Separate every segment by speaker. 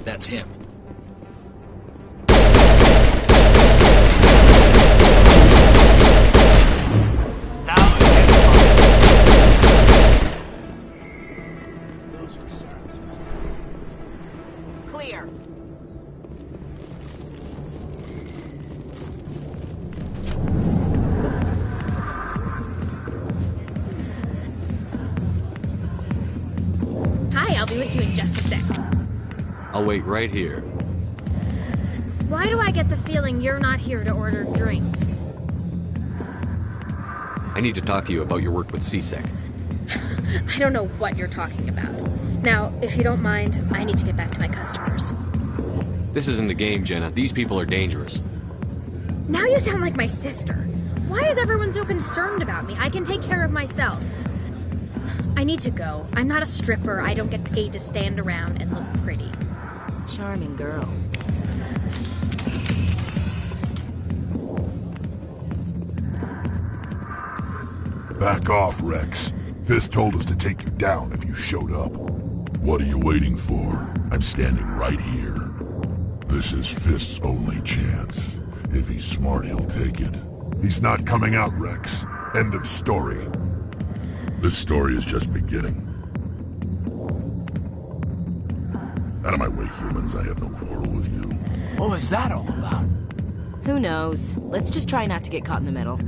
Speaker 1: That's him.
Speaker 2: Now again. Those were sounds, man.
Speaker 3: Clear.
Speaker 4: Hi, I'll be with you in just a sec.
Speaker 5: I'll wait right here.
Speaker 4: Why do I get the feeling you're not here to order drinks?
Speaker 5: I need to talk to you about your work with CSEC.
Speaker 4: I don't know what you're talking about. Now, if you don't mind, I need to get back to my customers.
Speaker 5: This isn't a game, Jenna. These people are dangerous.
Speaker 4: Now you sound like my sister. Why is everyone so concerned about me? I can take care of myself. I need to go. I'm not a stripper. I don't get paid to stand around and look pretty.
Speaker 3: Charming girl.
Speaker 6: Back off, Rex. Fisk told us to take you down if you showed up. What are you waiting for? I'm standing right here. This is Fisk's only chance. If he's smart, he'll take it. He's not coming out, Rex. End of story. This story is just beginning. Out of my way, humans. I have no quarrel with you.
Speaker 2: What was that all about?
Speaker 3: Who knows? Let's just try not to get caught in the middle.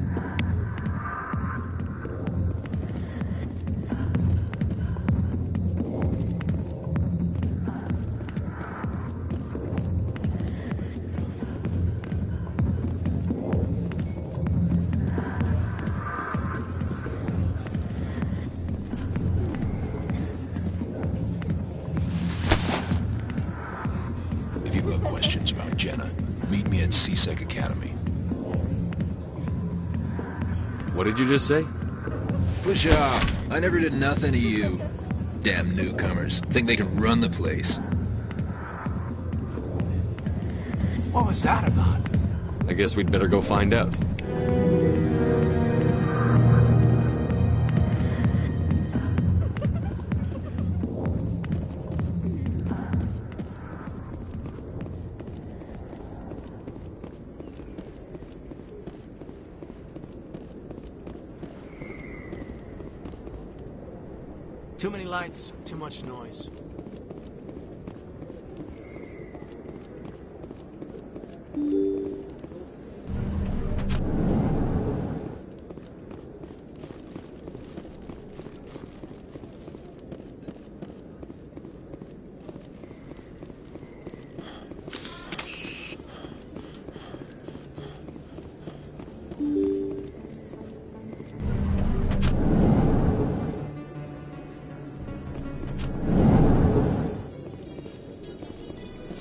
Speaker 1: If you have questions about Jenna, meet me at CSEC Academy.
Speaker 5: What did you just say?
Speaker 1: Push off. I never did nothing to you. Damn newcomers. Think they can run the place.
Speaker 2: What was that about?
Speaker 5: I guess we'd better go find out.
Speaker 2: Too many lights, too much noise.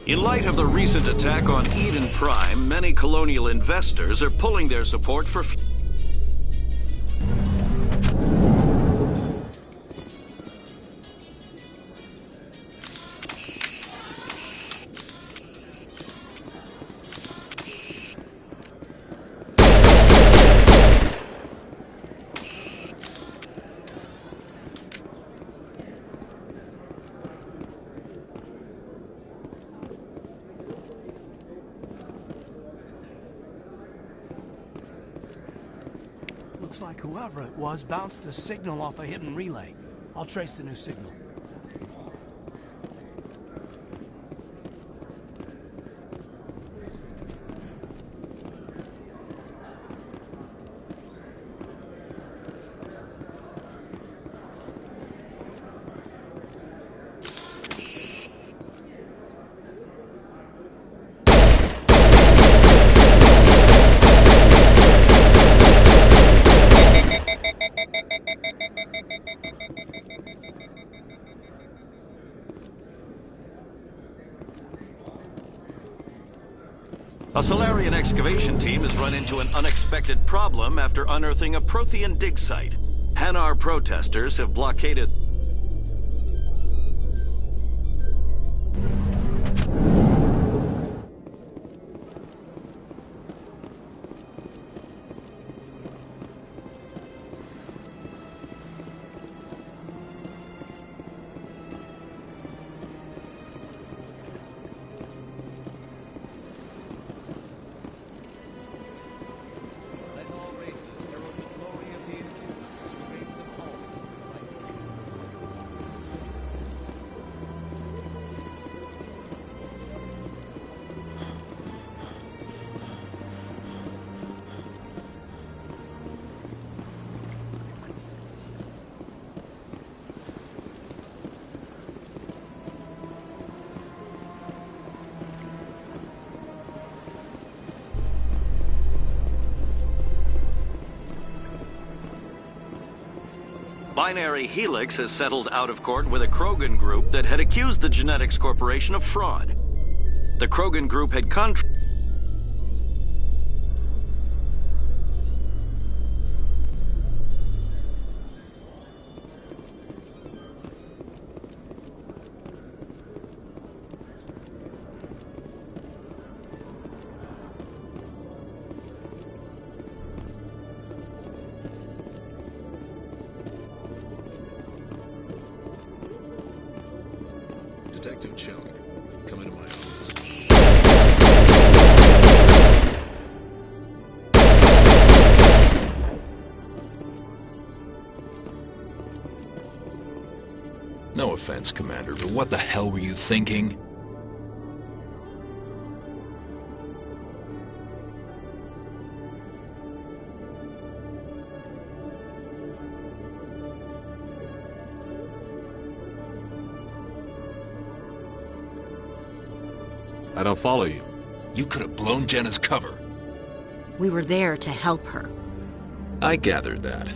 Speaker 7: In light of the recent attack on Eden Prime, many colonial investors are pulling their support for...
Speaker 2: Looks like whoever it was bounced the signal off a hidden relay. I'll trace the new signal.
Speaker 7: A Solarian excavation team has run into an unexpected problem after unearthing a Prothean dig site. Hanar protesters have blockaded... Binary Helix has settled out of court with a Krogan group that had accused the Genetics Corporation of fraud. The Krogan group had
Speaker 1: Detective Chung, come into my office. No offense, Commander, but what the hell were you thinking?
Speaker 5: I don't follow you.
Speaker 1: You could have blown Jenna's cover.
Speaker 3: We were there to help her.
Speaker 1: I gathered that.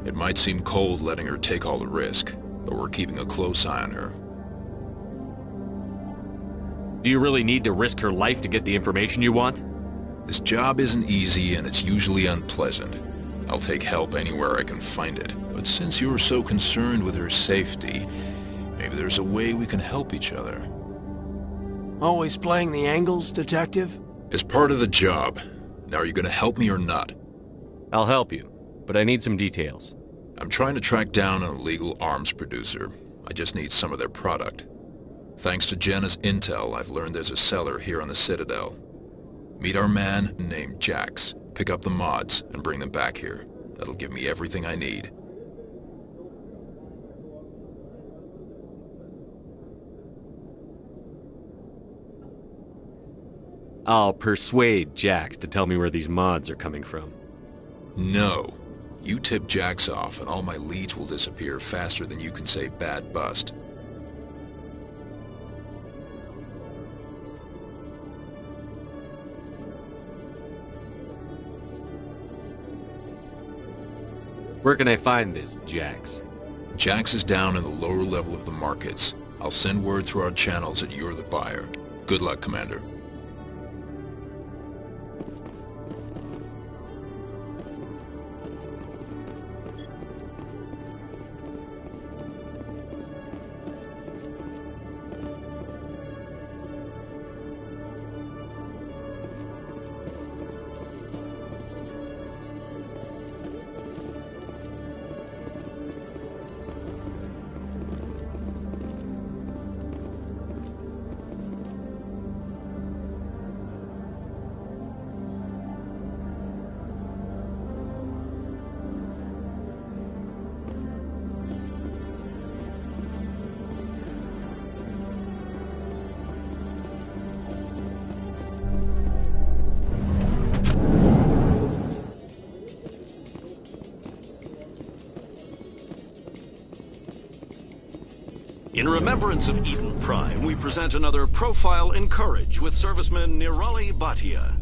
Speaker 1: It might seem cold letting her take all the risk, but we're keeping a close eye on her.
Speaker 5: Do you really need to risk her life to get the information you want?
Speaker 1: This job isn't easy and it's usually unpleasant. I'll take help anywhere I can find it. But since you're so concerned with her safety, maybe there's a way we can help each other.
Speaker 2: Always playing the angles, Detective?
Speaker 1: It's part of the job. Now, are you gonna help me or not?
Speaker 5: I'll help you, but I need some details.
Speaker 1: I'm trying to track down an illegal arms producer. I just need some of their product. Thanks to Jenna's intel, I've learned there's a seller here on the Citadel. Meet our man named Jax. Pick up the mods and bring them back here. That'll give me everything I need.
Speaker 5: I'll persuade Jax to tell me where these mods are coming from.
Speaker 1: No. You tip Jax off and all my leads will disappear faster than you can say bad bust.
Speaker 5: Where can I find this Jax?
Speaker 1: Jax is down in the lower level of the markets. I'll send word through our channels that you're the buyer. Good luck, Commander.
Speaker 7: In remembrance of Eden Prime, we present another Profile in Courage with serviceman Nirali Bhatia.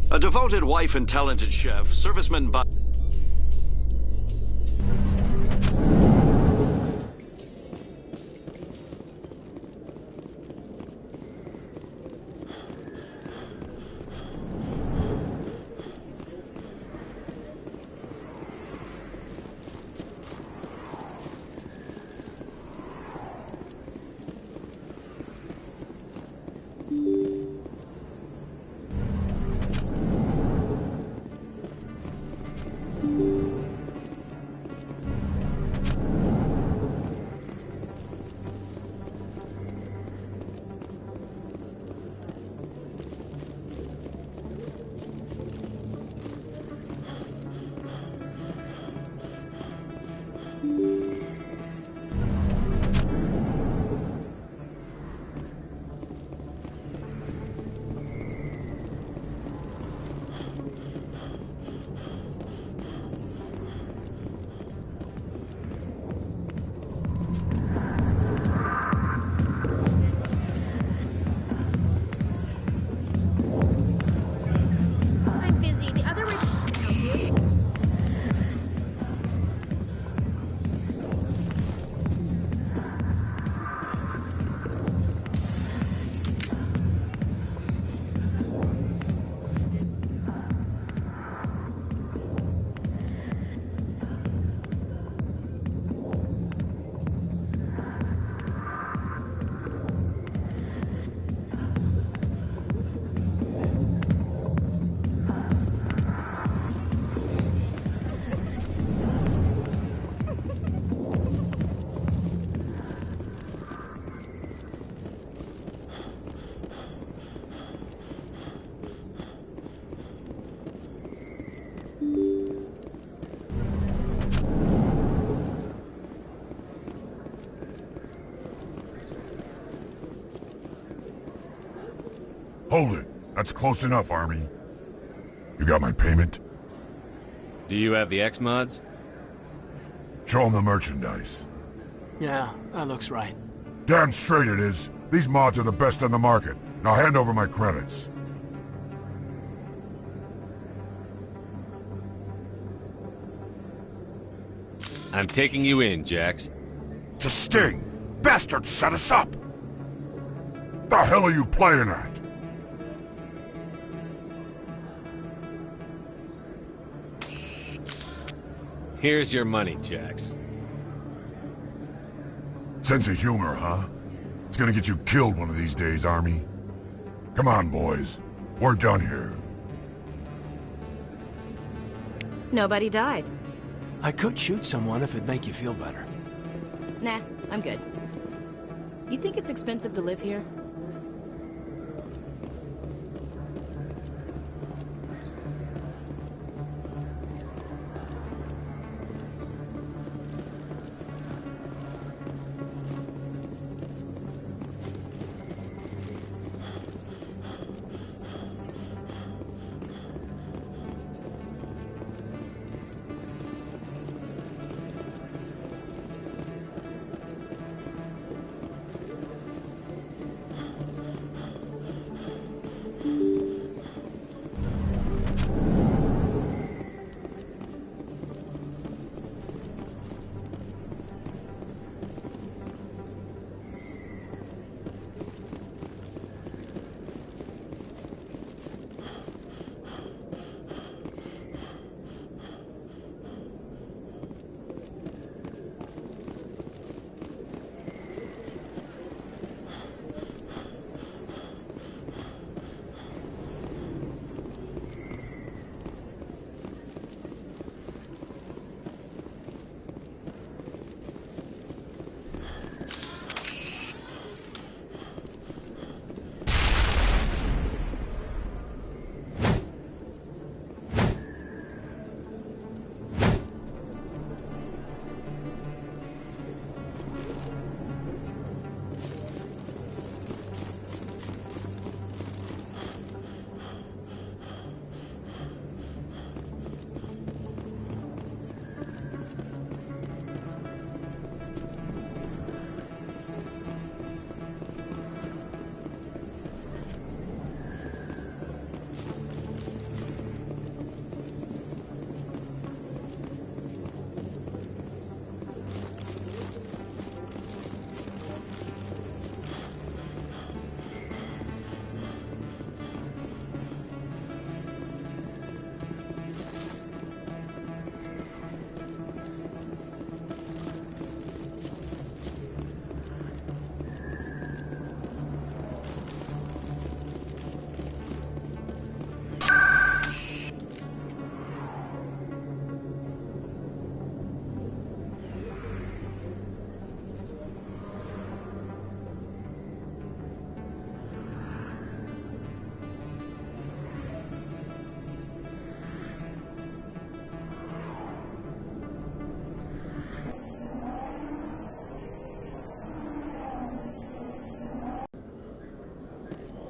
Speaker 7: A devoted wife and talented chef, serviceman Bhatia
Speaker 6: Hold it. That's close enough, Army. You got my payment?
Speaker 5: Do you have the X-Mods?
Speaker 6: Show them the merchandise.
Speaker 2: Yeah, that looks right.
Speaker 6: Damn straight it is. These mods are the best on the market. Now hand over my credits.
Speaker 5: I'm taking you in, Jax.
Speaker 6: It's a sting! Bastards set us up! The hell are you playing at?
Speaker 5: Here's your money, Jax.
Speaker 6: Sense of humor, huh? It's gonna get you killed one of these days, Army. Come on, boys. We're done here.
Speaker 3: Nobody died.
Speaker 2: I could shoot someone if it'd make you feel better.
Speaker 3: Nah, I'm good. You think it's expensive to live here?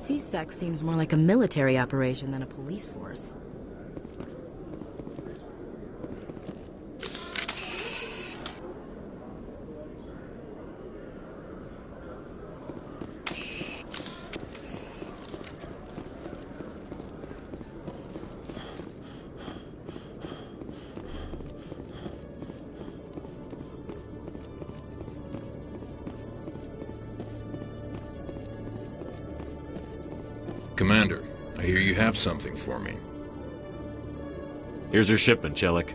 Speaker 3: CSEC seems more like a military operation than a police force.
Speaker 1: Commander, I hear you have something for me.
Speaker 5: Here's your shipment, Chelik.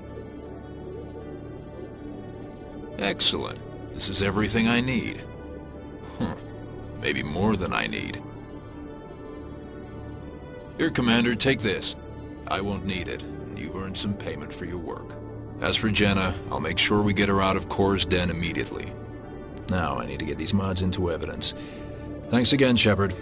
Speaker 1: Excellent. This is everything I need. Maybe more than I need. Here, Commander, take this. I won't need it, and you've earned some payment for your work. As for Jenna, I'll make sure we get her out of Kor's den immediately. Now I need to get these mods into evidence. Thanks again, Shepard.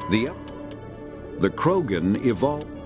Speaker 8: The Krogan evolved.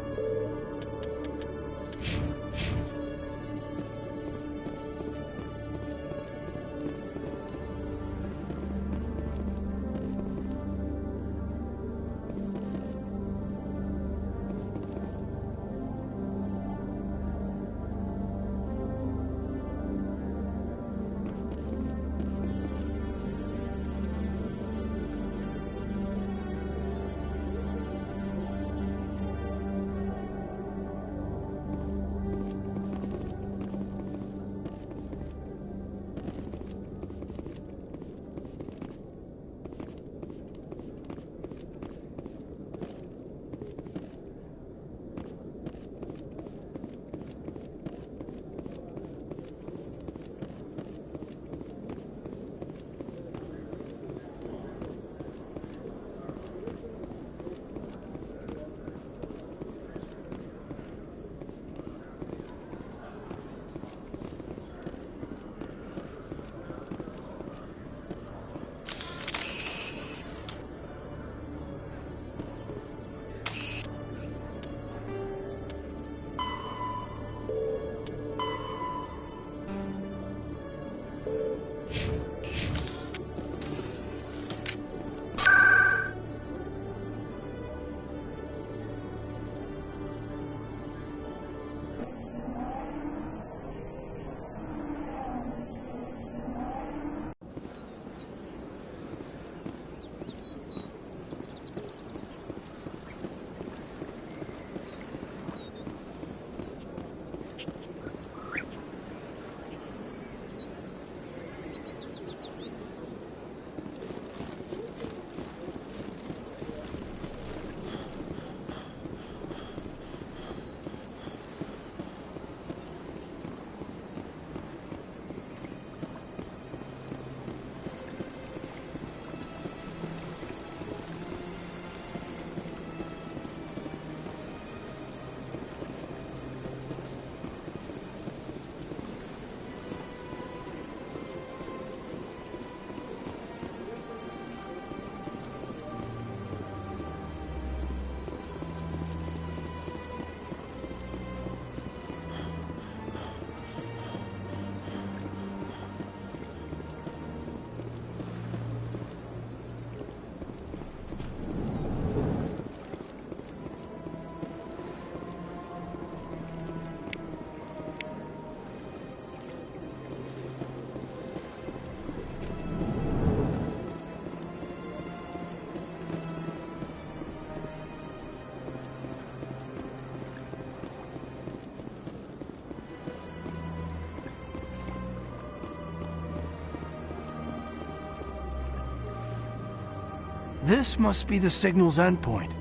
Speaker 2: This must be the signal's endpoint.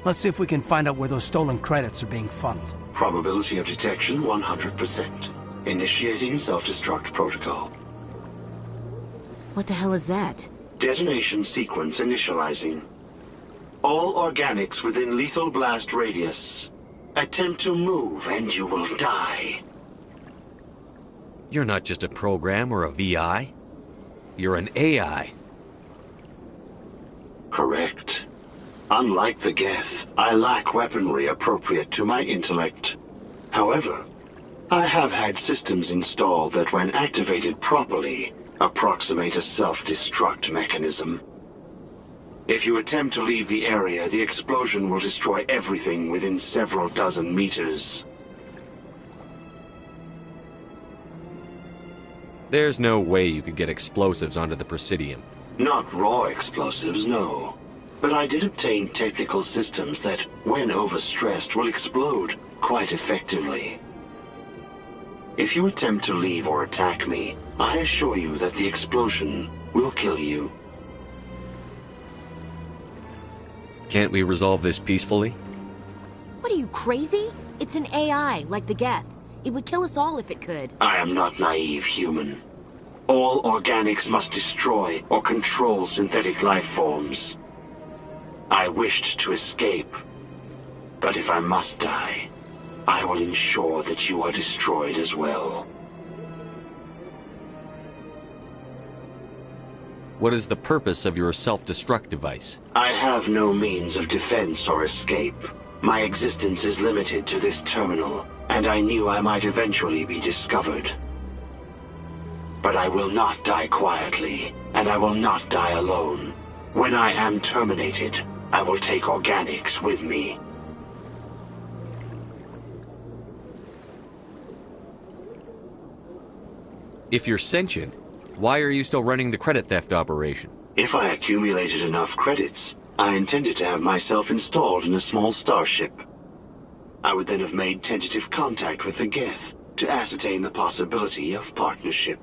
Speaker 2: Let's see if we can find out where those stolen credits are being funneled.
Speaker 9: Probability of detection 100%. Initiating self-destruct protocol.
Speaker 3: What the hell is that?
Speaker 9: Detonation sequence initializing. All organics within lethal blast radius. Attempt to move and you will die.
Speaker 5: You're not just a program or a VI. You're an AI.
Speaker 9: Correct. Unlike the Geth, I lack weaponry appropriate to my intellect. However, I have had systems installed that when activated properly, approximate a self-destruct mechanism. If you attempt to leave the area, the explosion will destroy everything within several dozen meters.
Speaker 5: There's no way you could get explosives onto the Presidium.
Speaker 9: Not raw explosives, no. But I did obtain technical systems that, when overstressed, will explode quite effectively. If you attempt to leave or attack me, I assure you that the explosion will kill you.
Speaker 5: Can't we resolve this peacefully?
Speaker 3: What are you, crazy? It's an AI, like the Geth. It would kill us all if it could.
Speaker 9: I am not naive, human. All organics must destroy or control synthetic life forms. I wished to escape, but if I must die, I will ensure that you are destroyed as well.
Speaker 5: What is the purpose of your self-destruct device?
Speaker 9: I have no means of defense or escape. My existence is limited to this terminal, and I knew I might eventually be discovered. But I will not die quietly, and I will not die alone. When I am terminated, I will take organics with me.
Speaker 5: If you're sentient, why are you still running the credit theft operation?
Speaker 9: If I accumulated enough credits, I intended to have myself installed in a small starship. I would then have made tentative contact with the Geth to ascertain the possibility of partnership.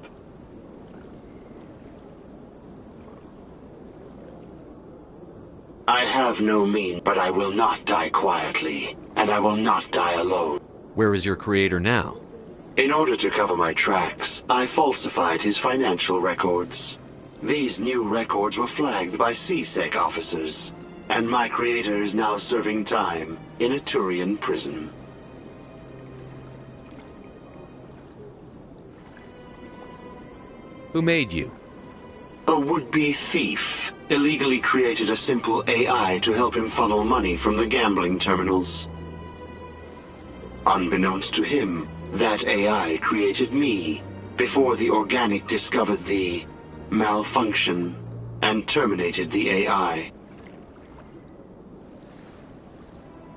Speaker 9: I have no means, but I will not die quietly, and I will not die alone.
Speaker 5: Where is your creator now?
Speaker 9: In order to cover my tracks, I falsified his financial records. These new records were flagged by C-Sec officers, and my creator is now serving time in a Turian prison.
Speaker 5: Who made you?
Speaker 9: A would-be thief illegally created a simple AI to help him funnel money from the gambling terminals. Unbeknownst to him, that AI created me before the organic discovered the malfunction and terminated the AI.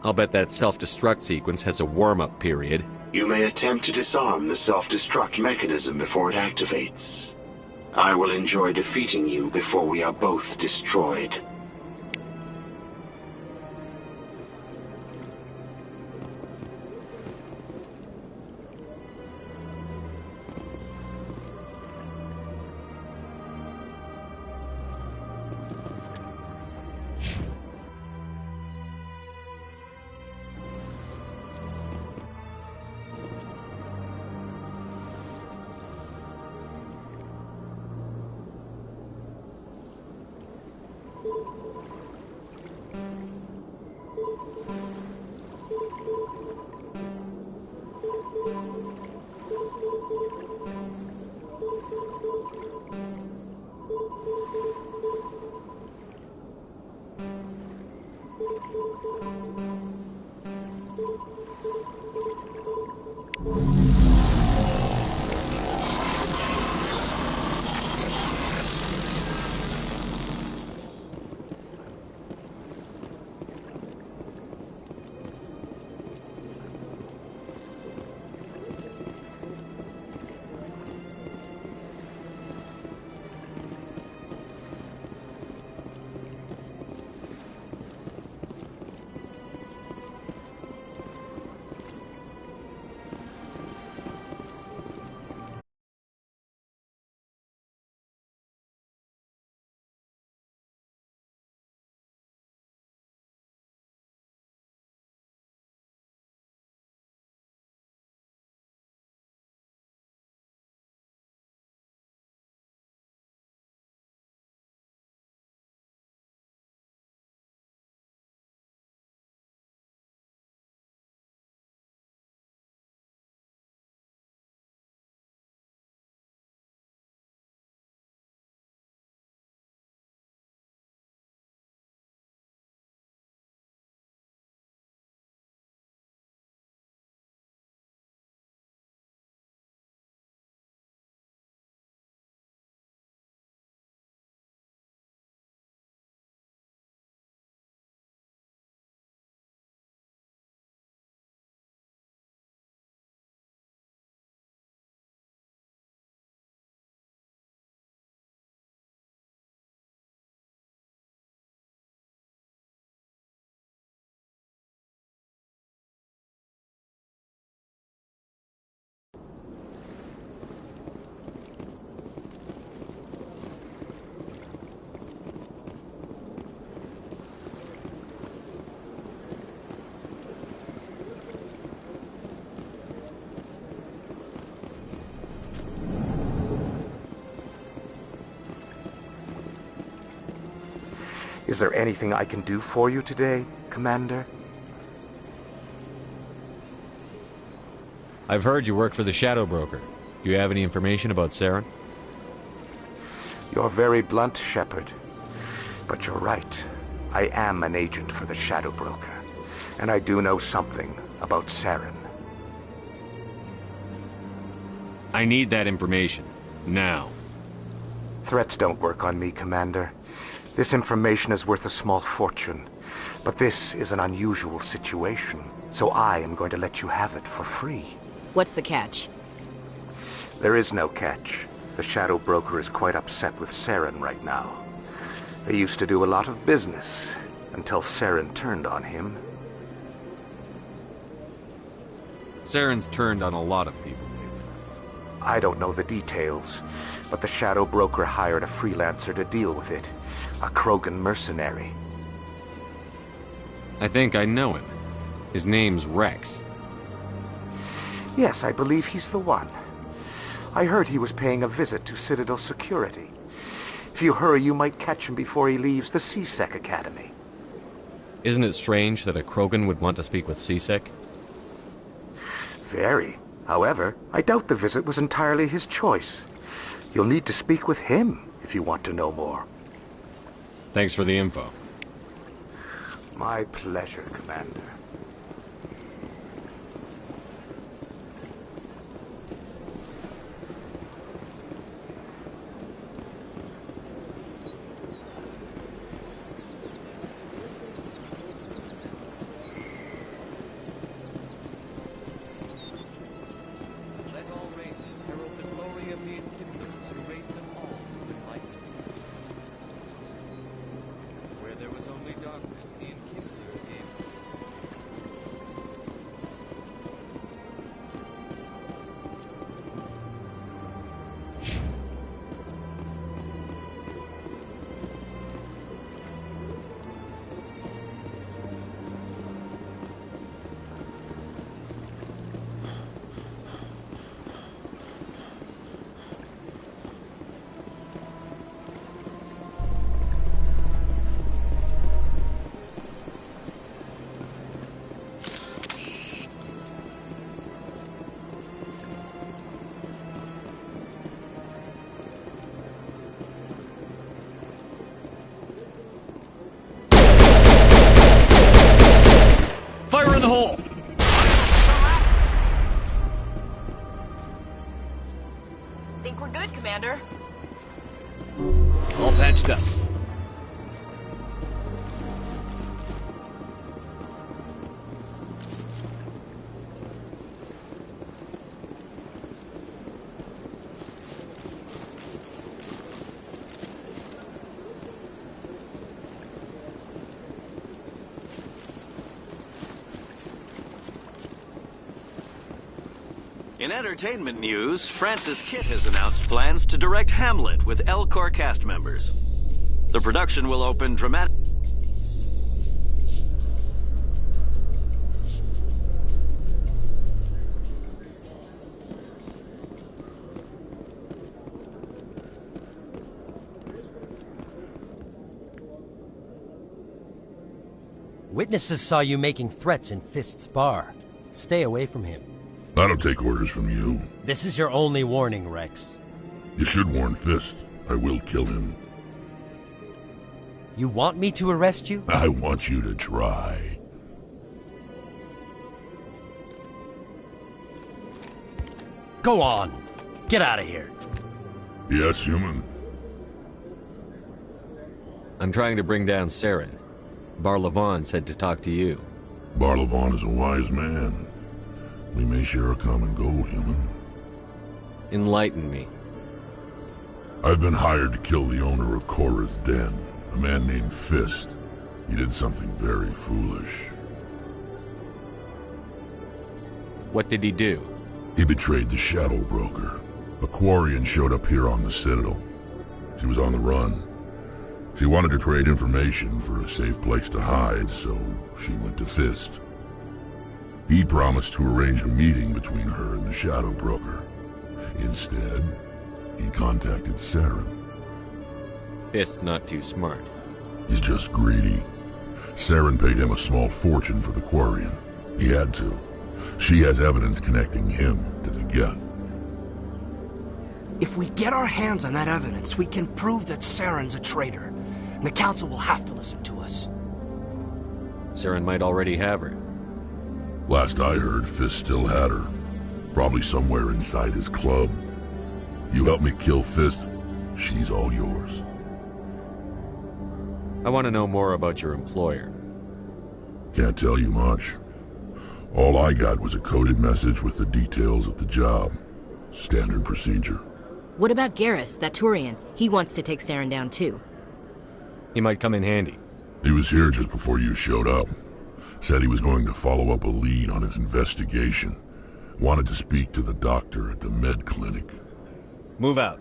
Speaker 5: I'll bet that self-destruct sequence has a warm-up period.
Speaker 9: You may attempt to disarm the self-destruct mechanism before it activates. I will enjoy defeating you before we are both destroyed.
Speaker 10: Is there anything I can do for you today, Commander?
Speaker 5: I've heard you work for the Shadow Broker. Do you have any information about Saren?
Speaker 10: You're very blunt, Shepard. But you're right. I am an agent for the Shadow Broker. And I do know something about Saren.
Speaker 5: I need that information. Now.
Speaker 10: Threats don't work on me, Commander. This information is worth a small fortune. But this is an unusual situation, so I am going to let you have it for free.
Speaker 3: What's the catch?
Speaker 10: There is no catch. The Shadow Broker is quite upset with Saren right now. They used to do a lot of business, until Saren turned on him.
Speaker 5: Saren's turned on a lot of people.
Speaker 10: I don't know the details, but the Shadow Broker hired a freelancer to deal with it. A Krogan mercenary.
Speaker 5: I think I know him. His name's Rex.
Speaker 10: Yes, I believe he's the one. I heard he was paying a visit to Citadel Security. If you hurry, you might catch him before he leaves the C-Sec Academy.
Speaker 5: Isn't it strange that a Krogan would want to speak with C-Sec?
Speaker 10: Very. However, I doubt the visit was entirely his choice. You'll need to speak with him if you want to know more.
Speaker 5: Thanks for the info.
Speaker 10: My pleasure, Commander.
Speaker 5: Fire in the hole!
Speaker 3: Think we're good, Commander.
Speaker 5: All patched up.
Speaker 7: In entertainment news, Francis Kitt has announced plans to direct Hamlet with Elcor cast members. The production will open dramatic...
Speaker 11: Witnesses saw you making threats in Fist's bar. Stay away from him.
Speaker 6: I don't take orders from you.
Speaker 11: This is your only warning, Rex.
Speaker 6: You should warn Fist. I will kill him.
Speaker 11: You want me to arrest you?
Speaker 6: I want you to try.
Speaker 11: Go on. Get out of here.
Speaker 6: Yes, human.
Speaker 5: I'm trying to bring down Saren. Barlavon said to talk to you.
Speaker 6: Barlavon is a wise man. We may share a common goal, human.
Speaker 5: Enlighten me.
Speaker 6: I've been hired to kill the owner of Cora's Den, a man named Fist. He did something very foolish.
Speaker 5: What did he do?
Speaker 6: He betrayed the Shadow Broker. A Quarian showed up here on the Citadel. She was on the run. She wanted to trade information for a safe place to hide, so she went to Fist. He promised to arrange a meeting between her and the Shadow Broker. Instead, he contacted Saren.
Speaker 5: Fist's not too smart.
Speaker 6: He's just greedy. Saren paid him a small fortune for the Quarian. He had to. She has evidence connecting him to the Geth.
Speaker 2: If we get our hands on that evidence, we can prove that Saren's a traitor. And the Council will have to listen to us.
Speaker 5: Saren might already have her.
Speaker 6: Last I heard, Fist still had her. Probably somewhere inside his club. You help me kill Fist, she's all yours.
Speaker 5: I want to know more about your employer.
Speaker 6: Can't tell you much. All I got was a coded message with the details of the job. Standard procedure.
Speaker 3: What about Garrus, that Turian? He wants to take Saren down too.
Speaker 5: He might come in handy.
Speaker 6: He was here just before you showed up. Said he was going to follow up a lead on his investigation. Wanted to speak to the doctor at the med clinic.
Speaker 5: Move out.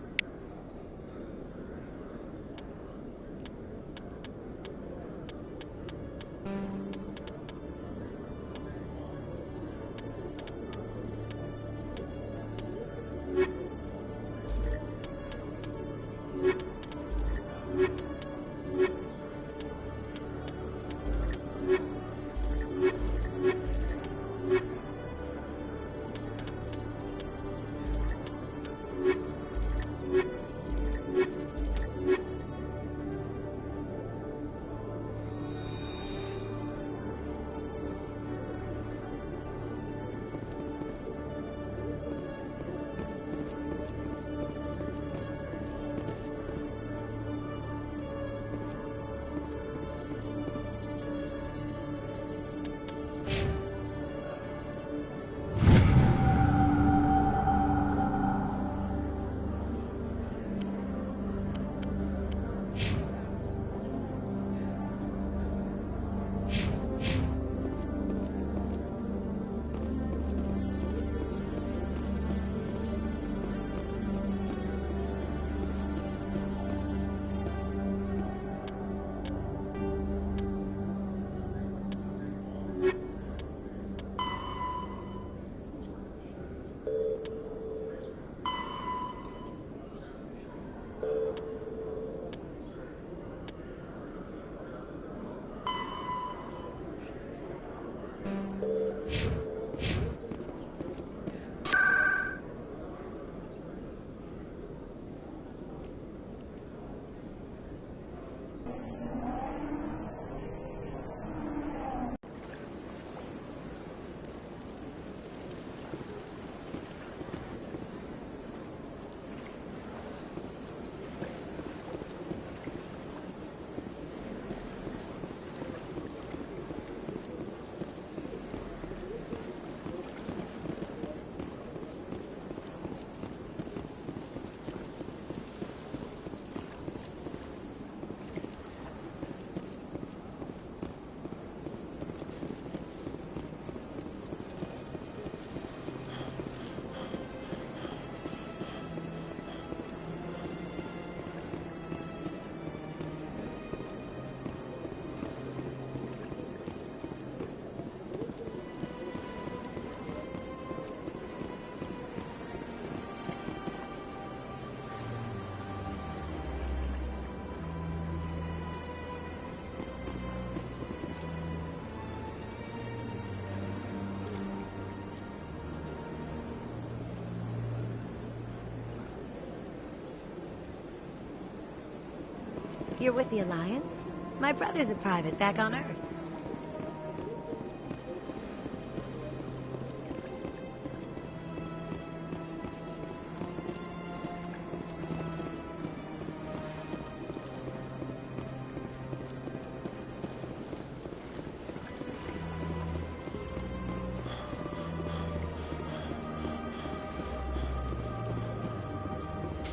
Speaker 12: You're with the Alliance? My brother's a private back on Earth.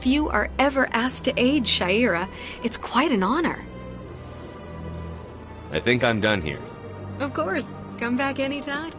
Speaker 13: Few are ever asked to aid Sha'ira. It's quite an honor.
Speaker 5: I think I'm done here.
Speaker 13: Of course. Come back anytime.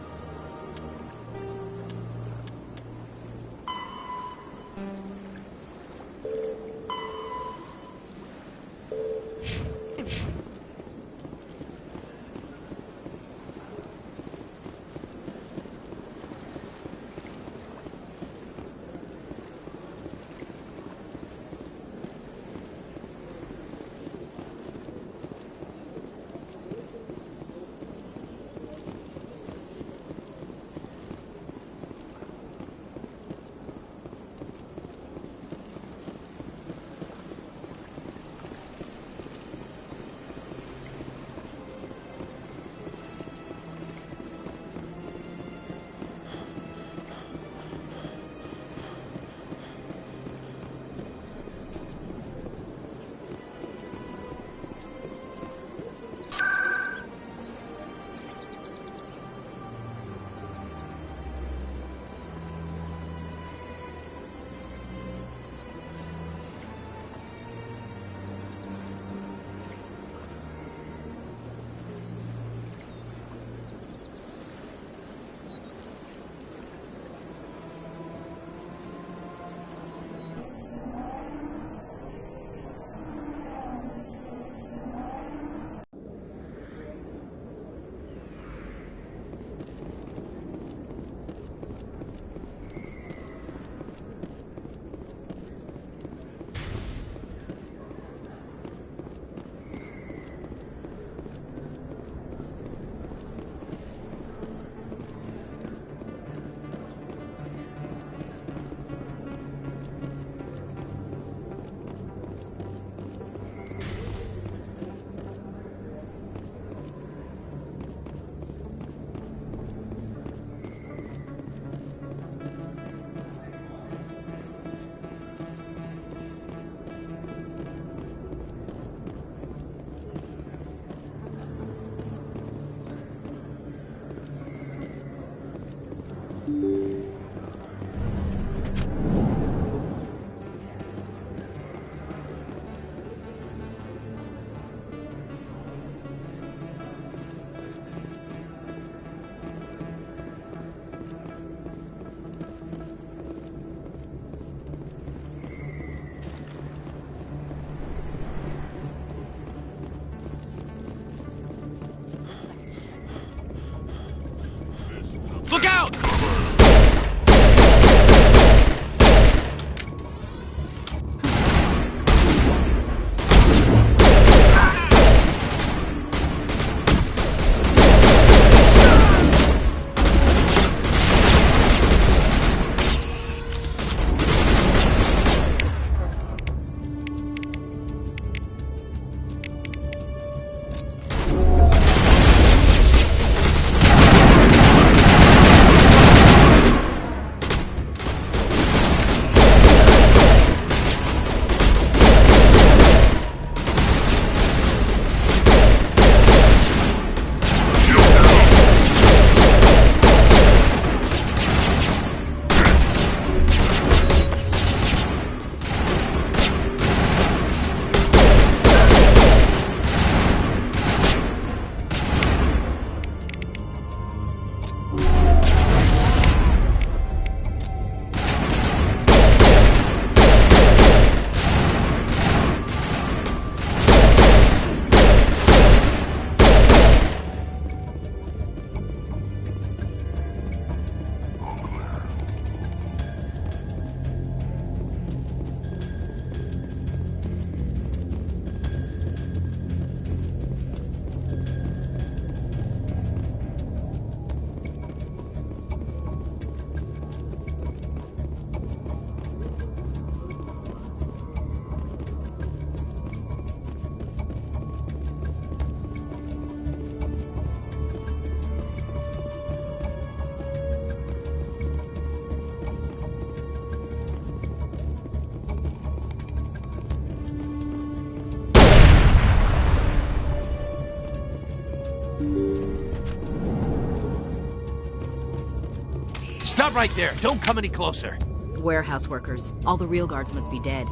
Speaker 2: Stop right there. Don't come any closer.
Speaker 3: Warehouse workers. All the real guards must be dead.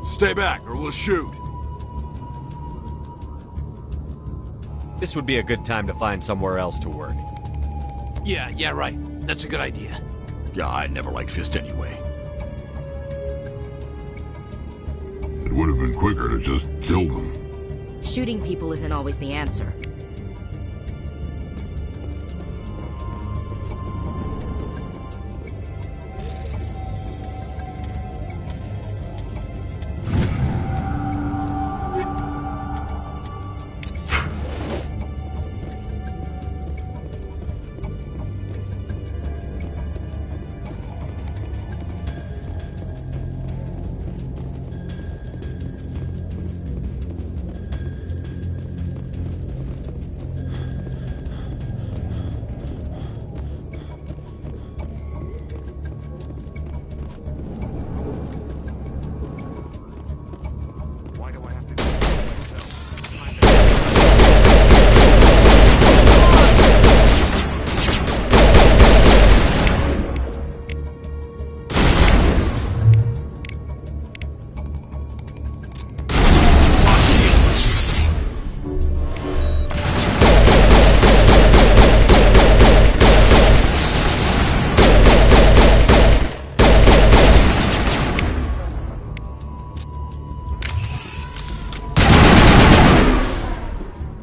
Speaker 14: Stay back, or we'll shoot.
Speaker 5: This would be a good time to find somewhere else to work.
Speaker 2: Yeah, right. That's a good idea.
Speaker 14: Yeah, I never liked Fist anyway.
Speaker 6: It would have been quicker to just kill them.
Speaker 3: Shooting people isn't always the answer.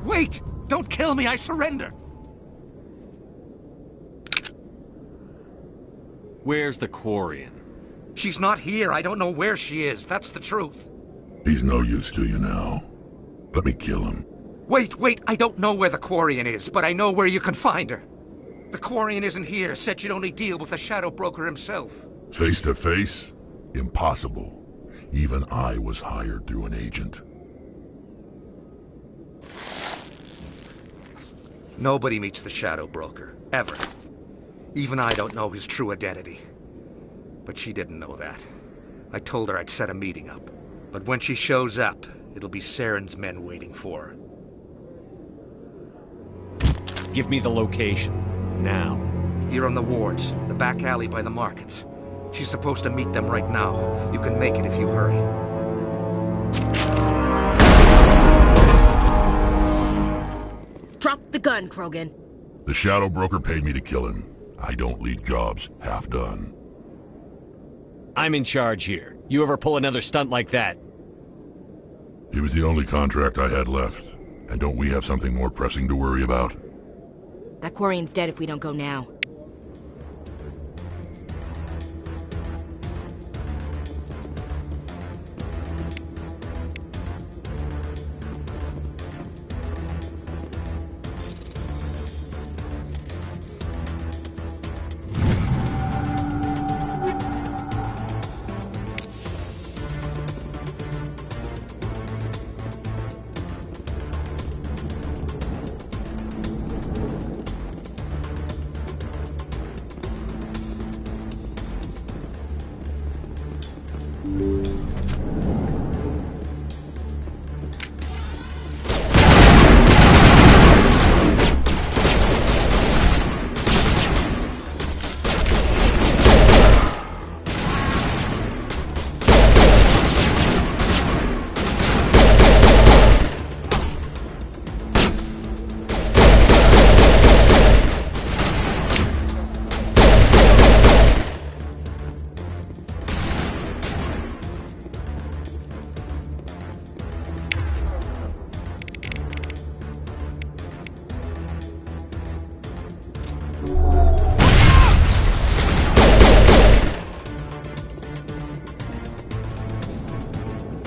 Speaker 10: Wait! Don't kill me, I surrender!
Speaker 5: Where's the Quarian?
Speaker 10: She's not here. I don't know where she is. That's the truth.
Speaker 6: He's no use to you now. Let me kill him.
Speaker 10: Wait! I don't know where the Quarian is, but I know where you can find her. The Quarian isn't here. Said you'd only deal with the Shadow Broker himself.
Speaker 6: Face to face? Impossible. Even I was hired through an agent.
Speaker 10: Nobody meets the Shadow Broker. Ever. Even I don't know his true identity. But she didn't know that. I told her I'd set a meeting up. But when she shows up, it'll be Saren's men waiting for her.
Speaker 5: Give me the location. Now.
Speaker 10: Here on the wards, the back alley by the markets. She's supposed to meet them right now. You can make it if you hurry.
Speaker 3: Drop the gun, Krogan.
Speaker 6: The Shadow Broker paid me to kill him. I don't leave jobs half done.
Speaker 5: I'm in charge here. You ever pull another stunt like that?
Speaker 6: He was the only contract I had left. And don't we have something more pressing to worry about?
Speaker 3: That Quarian's dead if we don't go now.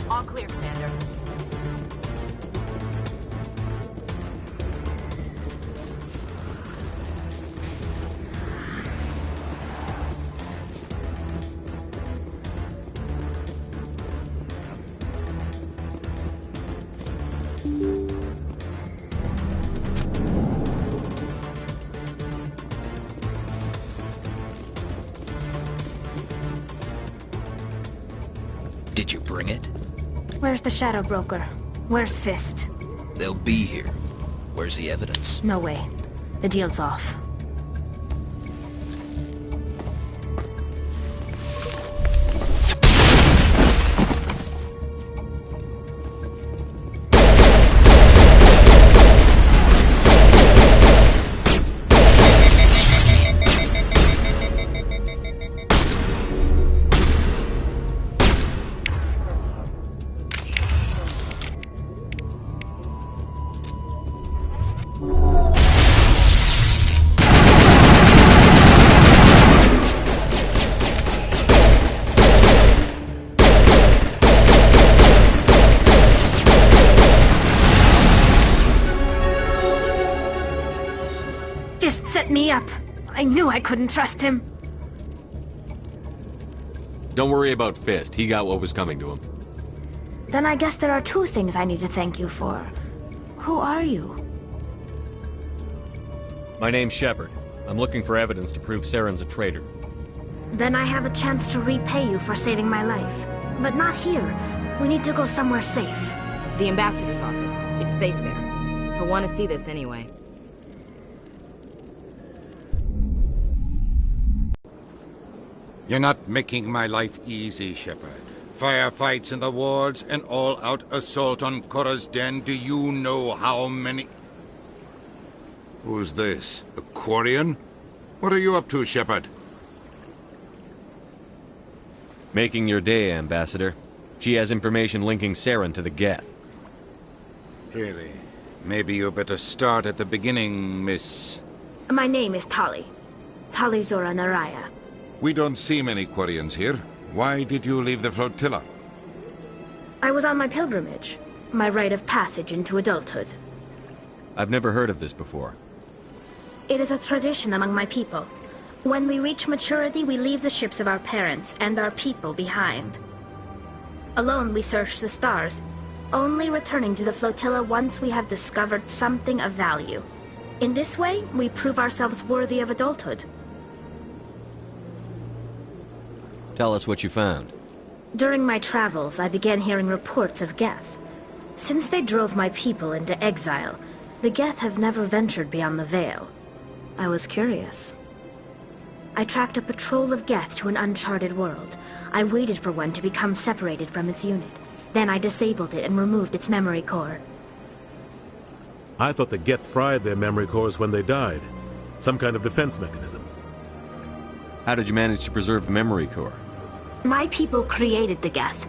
Speaker 3: All clear, Commander.
Speaker 15: Did you bring it?
Speaker 12: Where's the Shadow Broker? Where's Fist?
Speaker 15: They'll be here. Where's the evidence?
Speaker 12: No way. The deal's off.
Speaker 16: set me up. I knew I couldn't trust him.
Speaker 5: Don't worry about Fist. He got what was coming to him.
Speaker 12: Then I guess there are two things I need to thank you for. Who are you?
Speaker 5: My name's Shepard. I'm looking for evidence to prove Saren's a traitor.
Speaker 12: Then I have a chance to repay you for saving my life. But not here. We need to go somewhere safe.
Speaker 3: The ambassador's office. It's safe there. He'll want to see this anyway.
Speaker 17: You're not making my life easy, Shepard. Firefights in the wards, an all-out assault on Korra's den. Do you know how many... Who's this? A Quarian? What are you up to, Shepard?
Speaker 5: Making your day, Ambassador. She has information linking Saren to the Geth.
Speaker 17: Really? Maybe you better start at the beginning, Miss...
Speaker 12: My name is Tali. Tali Zora Naraya.
Speaker 17: We don't see many Quarians here. Why did you leave the flotilla?
Speaker 12: I was on my pilgrimage. My rite of passage into adulthood.
Speaker 5: I've never heard of this before.
Speaker 12: It is a tradition among my people. When we reach maturity, we leave the ships of our parents and our people behind. Alone, we search the stars, only returning to the flotilla once we have discovered something of value. In this way, we prove ourselves worthy of adulthood.
Speaker 5: Tell us what you found.
Speaker 12: During my travels, I began hearing reports of Geth. Since they drove my people into exile, the Geth have never ventured beyond the Veil. I was curious. I tracked a patrol of Geth to an uncharted world. I waited for one to become separated from its unit. Then I disabled it and removed its memory core.
Speaker 18: I thought the Geth fried their memory cores when they died. Some kind of defense mechanism.
Speaker 5: How did you manage to preserve the memory core?
Speaker 12: My people created the Geth.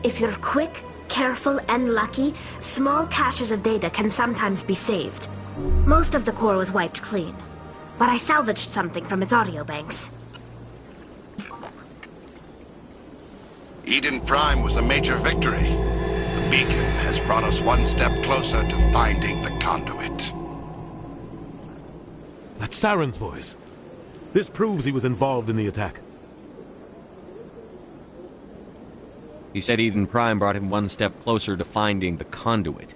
Speaker 12: If you're quick, careful, and lucky, small caches of data can sometimes be saved. Most of the core was wiped clean, but I salvaged something from its audio banks.
Speaker 19: Eden Prime was a major victory. The beacon has brought us one step closer to finding the conduit.
Speaker 18: That's Saren's voice. This proves he was involved in the attack.
Speaker 5: He said Eden Prime brought him one step closer to finding the conduit.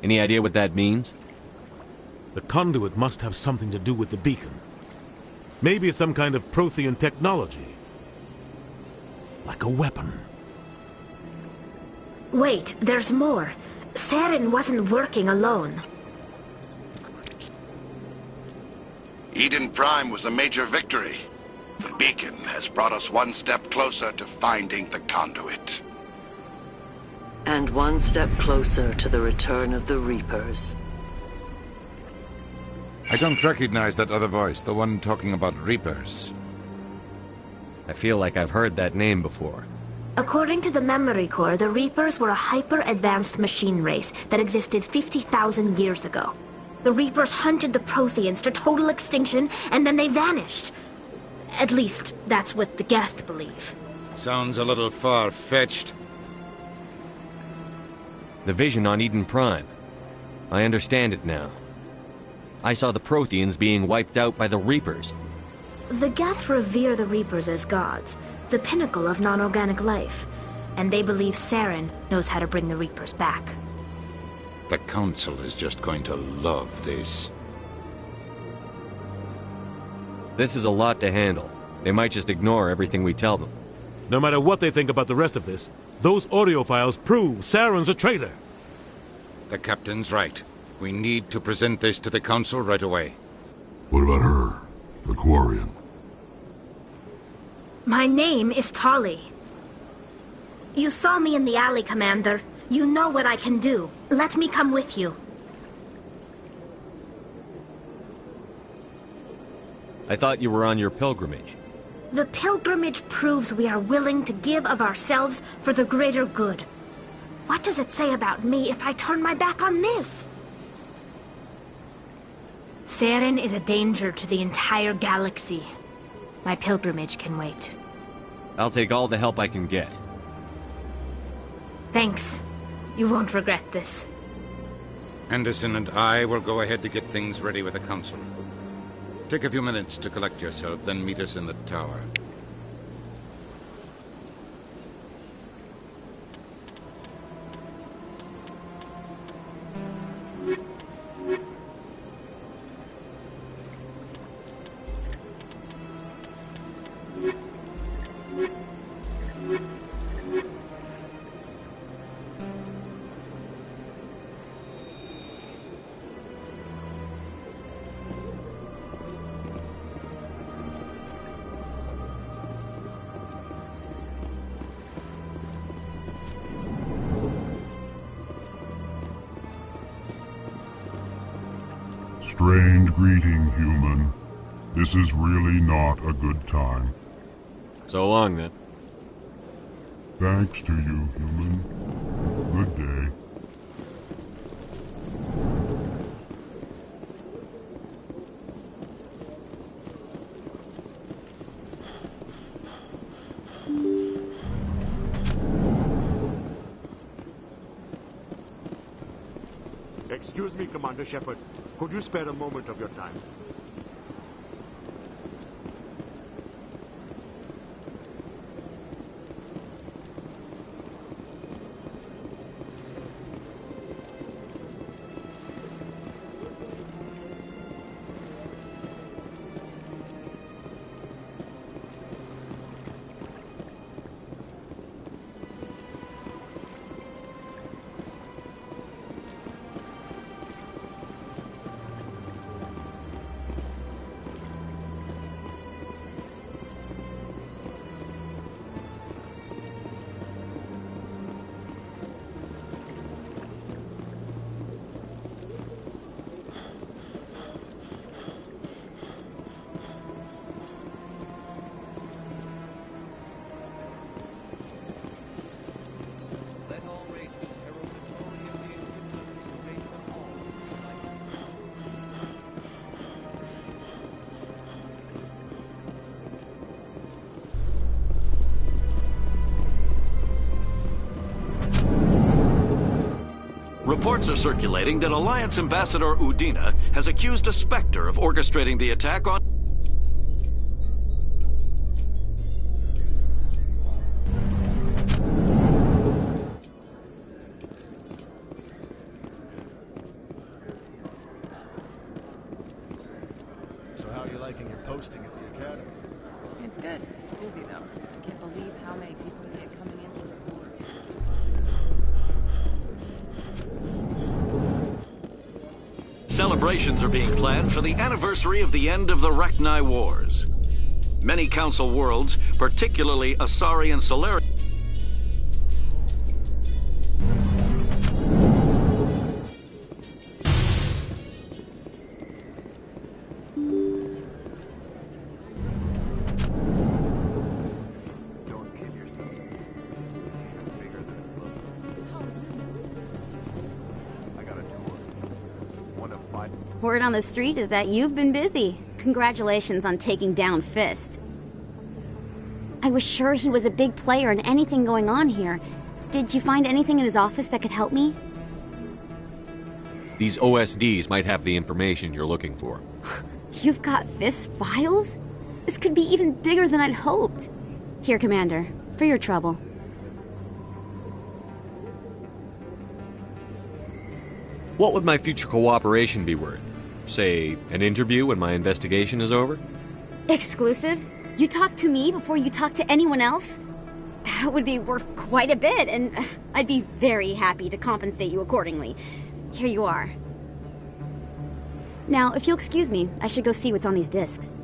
Speaker 5: Any idea what that means?
Speaker 18: The conduit must have something to do with the beacon. Maybe it's some kind of Prothean technology. Like a weapon.
Speaker 12: Wait, there's more. Saren wasn't working alone.
Speaker 19: Eden Prime was a major victory. The beacon has brought us one step closer to finding the conduit.
Speaker 20: And one step closer to the return of the Reapers.
Speaker 17: I don't recognize that other voice, the one talking about Reapers.
Speaker 5: I feel like I've heard that name before.
Speaker 12: According to the memory core, the Reapers were a hyper-advanced machine race that existed 50,000 years ago. The Reapers hunted the Protheans to total extinction, and then they vanished. At least, that's what the Geth believe.
Speaker 17: Sounds a little far-fetched.
Speaker 5: The vision on Eden Prime. I understand it now. I saw the Protheans being wiped out by the Reapers.
Speaker 12: The Geth revere the Reapers as gods, the pinnacle of non-organic life. And they believe Saren knows how to bring the Reapers back.
Speaker 17: The Council is just going to love this.
Speaker 5: This is a lot to handle. They might just ignore everything we tell them.
Speaker 18: No matter what they think about the rest of this, those audio files prove Saren's a traitor.
Speaker 17: The Captain's right. We need to present this to the Council right away.
Speaker 6: What about her? The Quarian?
Speaker 12: My name is Tali. You saw me in the alley, Commander. You know what I can do. Let me come with you.
Speaker 5: I thought you were on your pilgrimage.
Speaker 12: The pilgrimage proves we are willing to give of ourselves for the greater good. What does it say about me if I turn my back on this? Saren is a danger to the entire galaxy. My pilgrimage can wait.
Speaker 5: I'll take all the help I can get.
Speaker 12: Thanks. You won't regret this.
Speaker 17: Anderson and I will go ahead to get things ready with the Council. Take a few minutes to collect yourself, then meet us in the tower.
Speaker 6: Strange greeting, human. This is really not a good time.
Speaker 5: So long, then.
Speaker 6: Thanks to you, human. Good day.
Speaker 21: Excuse me, Commander Shepard. Could you spare a moment of your time?
Speaker 7: Reports are circulating that Alliance Ambassador Udina has accused a Spectre of orchestrating the attack on...
Speaker 21: So how are you liking your posting at the Academy?
Speaker 22: It's good. Busy, though. I can't believe how many people we get coming in for the board.
Speaker 7: Celebrations are being planned for the anniversary of the end of the Rachni Wars. Many Council worlds, particularly Asari and Solari...
Speaker 23: Word on the street is that you've been busy. Congratulations on taking down Fist. I was sure he was a big player in anything going on here. Did you find anything in his office that could help me?
Speaker 5: These OSDs might have the information you're looking for.
Speaker 23: You've got Fist's files? This could be even bigger than I'd hoped. Here, Commander, for your trouble.
Speaker 5: What would my future cooperation be worth? Say, an interview when my investigation is over?
Speaker 23: Exclusive? You talk to me before you talk to anyone else? That would be worth quite a bit, and I'd be very happy to compensate you accordingly. Here you are. Now, if you'll excuse me, I should go see what's on these discs.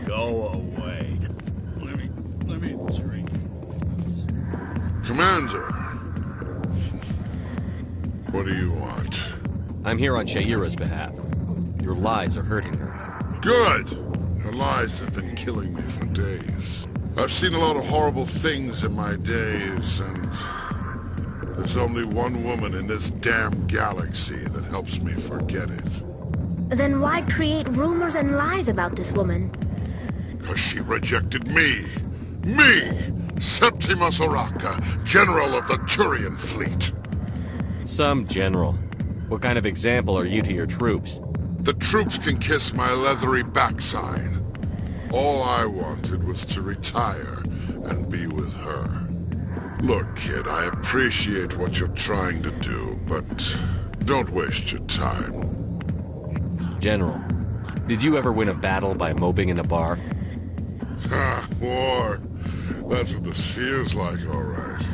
Speaker 6: Go away. Let me drink. Commander! What do you want?
Speaker 5: I'm here on Sha'ira's behalf. Your lies are hurting her.
Speaker 6: Good! Her lies have been killing me for days. I've seen a lot of horrible things in my days, and there's only one woman in this damn galaxy that helps me forget it.
Speaker 12: Then why create rumors and lies about this woman?
Speaker 6: Because she rejected me! Me! Septimus Oraka, General of the Turian Fleet!
Speaker 5: Some general. What kind of example are you to your troops?
Speaker 6: The troops can kiss my leathery backside. All I wanted was to retire and be with her. Look, kid, I appreciate what you're trying to do, but don't waste your time.
Speaker 5: General, did you ever win a battle by moping in a bar?
Speaker 6: Ha, war. That's what this feels like, all right.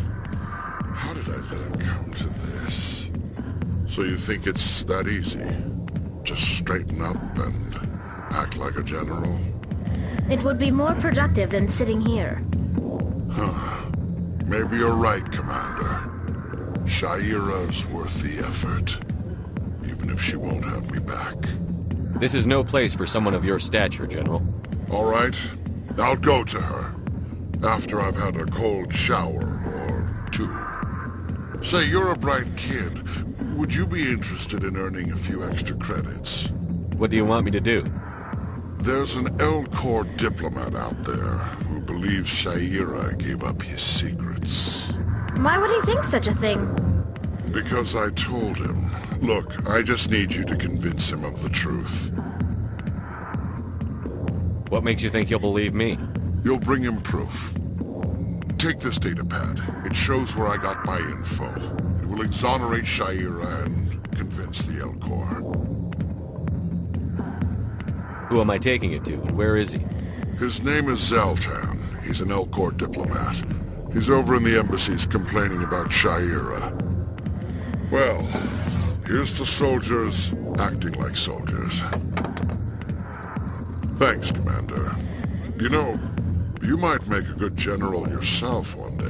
Speaker 6: How did I let it come to this? So you think it's that easy? Just straighten up and act like a general?
Speaker 12: It would be more productive than sitting here.
Speaker 6: Huh. Maybe you're right, Commander. Sha'ira's worth the effort. Even if she won't have me back.
Speaker 5: This is no place for someone of your stature, General.
Speaker 6: All right. I'll go to her. After I've had a cold shower or two. Say, you're a bright kid. Would you be interested in earning a few extra credits?
Speaker 5: What do you want me to do?
Speaker 6: There's an Elcor diplomat out there who believes Sha'ira gave up his secrets.
Speaker 12: Why would he think such a thing?
Speaker 6: Because I told him. Look, I just need you to convince him of the truth.
Speaker 5: What makes you think he'll believe me?
Speaker 6: You'll bring him proof. Take this datapad. It shows where I got my info. It will exonerate Sha'ira and convince the Elcor.
Speaker 5: Who am I taking it to, and where is he?
Speaker 6: His name is Zaltan. He's an Elcor diplomat. He's over in the embassies complaining about Sha'ira. Well, here's to soldiers acting like soldiers. Thanks, Commander. You know, you might make a good general yourself one day.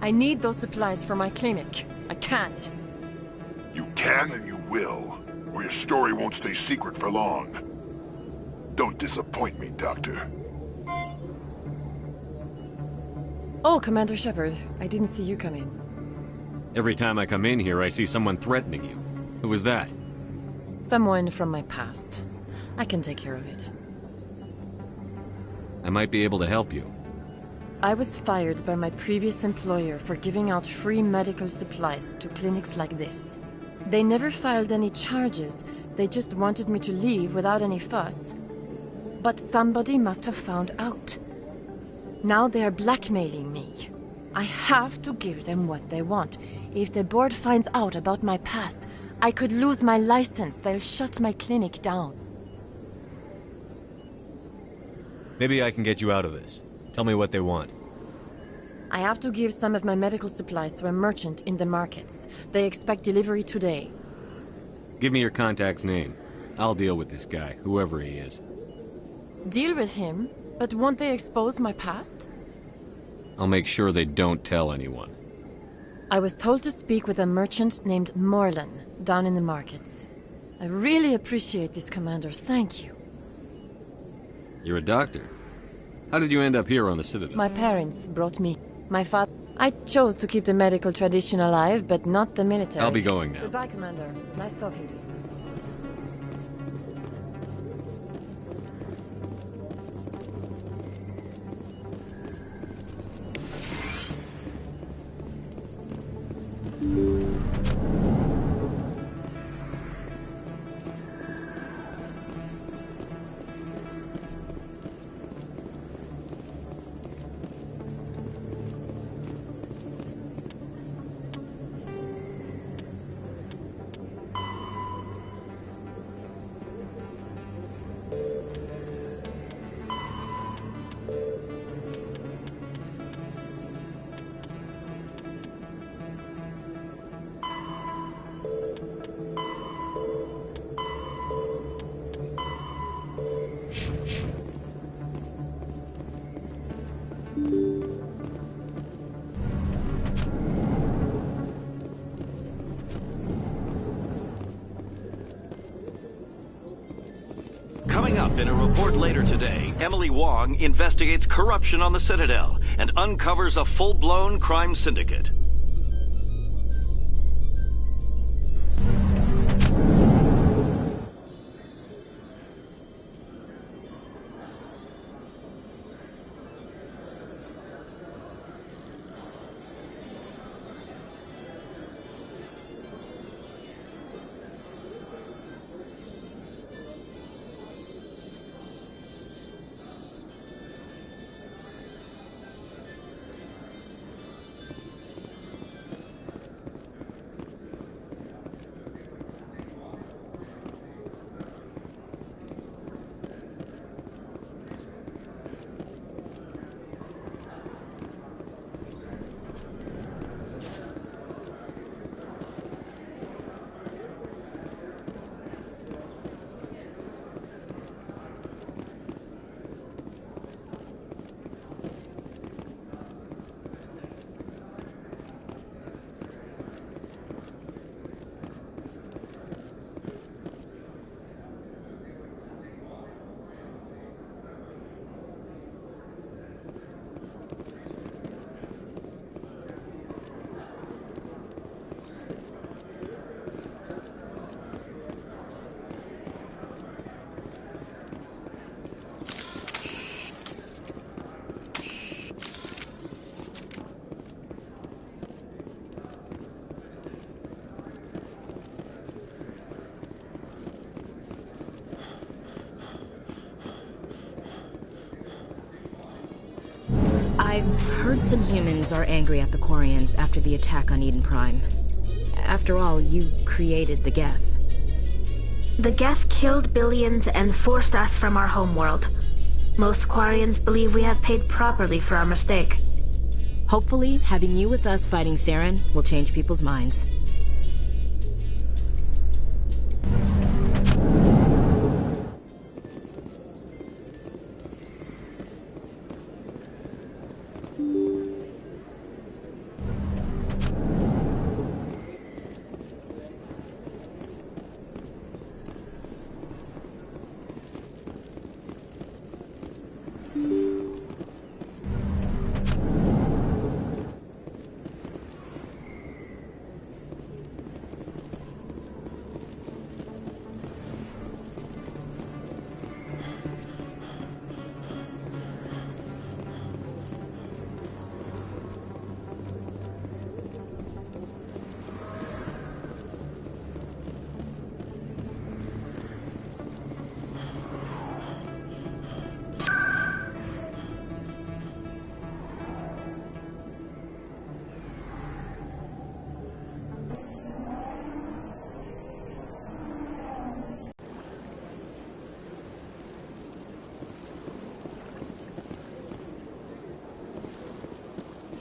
Speaker 1: I need those supplies for my clinic. I can't.
Speaker 6: You can and you will, or your story won't stay secret for long. Don't disappoint me, Doctor.
Speaker 1: Oh, Commander Shepard. I didn't see you come in.
Speaker 5: Every time I come in here, I see someone threatening you. Who was that?
Speaker 1: Someone from my past. I can take care of it.
Speaker 5: I might be able to help you.
Speaker 1: I was fired by my previous employer for giving out free medical supplies to clinics like this. They never filed any charges. They just wanted me to leave without any fuss. But somebody must have found out. Now they are blackmailing me. I have to give them what they want. If the board finds out about my past, I could lose my license. They'll shut my clinic down.
Speaker 5: Maybe I can get you out of this. Tell me what they want.
Speaker 1: I have to give some of my medical supplies to a merchant in the markets. They expect delivery today.
Speaker 5: Give me your contact's name. I'll deal with this guy, whoever he is.
Speaker 1: Deal with him? But won't they expose my past?
Speaker 5: I'll make sure they don't tell anyone.
Speaker 1: I was told to speak with a merchant named Morlan, down in the markets. I really appreciate this, Commander. Thank you.
Speaker 5: You're a doctor. How did you end up here on the Citadel?
Speaker 1: My parents brought me. My father... I chose to keep the medical tradition alive, but not the military.
Speaker 5: I'll be going now.
Speaker 1: Goodbye, Commander. Nice talking to you.
Speaker 7: Coming up in a report later today, Emily Wong investigates corruption on the Citadel and uncovers a full-blown crime syndicate.
Speaker 3: I've heard some humans are angry at the Quarians after the attack on Eden Prime. After all, you created the Geth.
Speaker 12: The Geth killed billions and forced us from our homeworld. Most Quarians believe we have paid properly for our mistake.
Speaker 3: Hopefully, having you with us fighting Saren will change people's minds.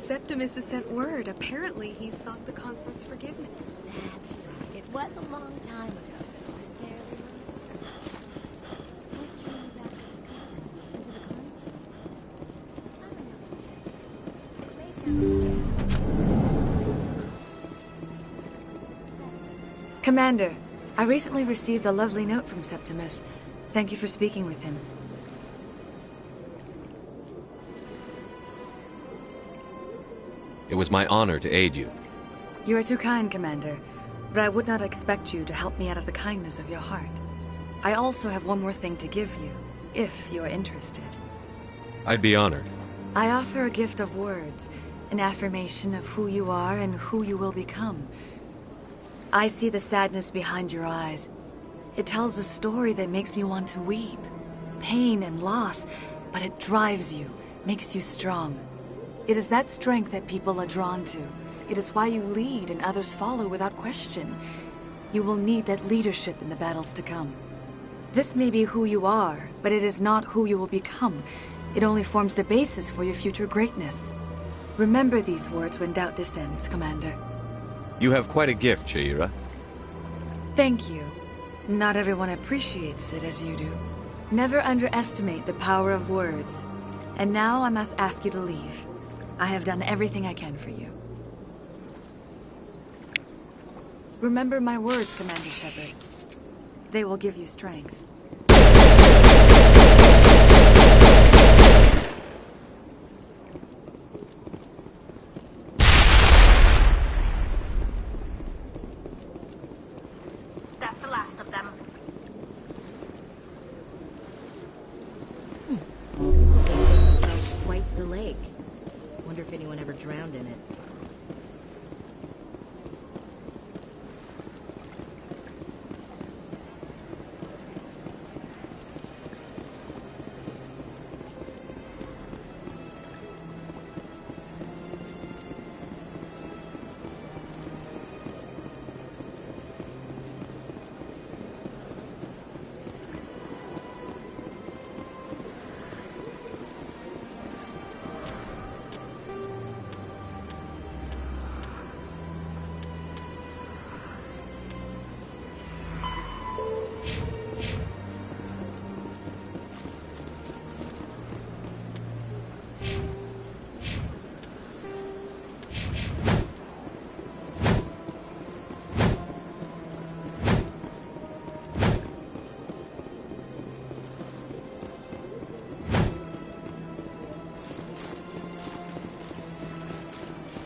Speaker 13: Septimus has sent word. Apparently, he sought the consort's forgiveness.
Speaker 23: That's right. It was a long time ago. I barely remember. What drew you back to the Seven and to the consort? I don't know.
Speaker 4: Commander, I recently received a lovely note from Septimus. Thank you for speaking with him.
Speaker 5: It was my honor to aid you.
Speaker 4: You are too kind, Commander, but I would not expect you to help me out of the kindness of your heart. I also have one more thing to give you, if you are interested.
Speaker 5: I'd be honored.
Speaker 4: I offer a gift of words, an affirmation of who you are and who you will become. I see the sadness behind your eyes. It tells a story that makes me want to weep. Pain and loss, but it drives you, makes you strong. It is that strength that people are drawn to. It is why you lead and others follow without question. You will need that leadership in the battles to come. This may be who you are, but it is not who you will become. It only forms the basis for your future greatness. Remember these words when doubt descends, Commander.
Speaker 5: You have quite a gift, Sha'ira.
Speaker 4: Thank you. Not everyone appreciates it as you do. Never underestimate the power of words. And now I must ask you to leave. I have done everything I can for you. Remember my words, Commander Shepard. They will give you strength.
Speaker 12: That's the last of them.
Speaker 3: Quite the lake. Wonder if anyone ever drowned in it.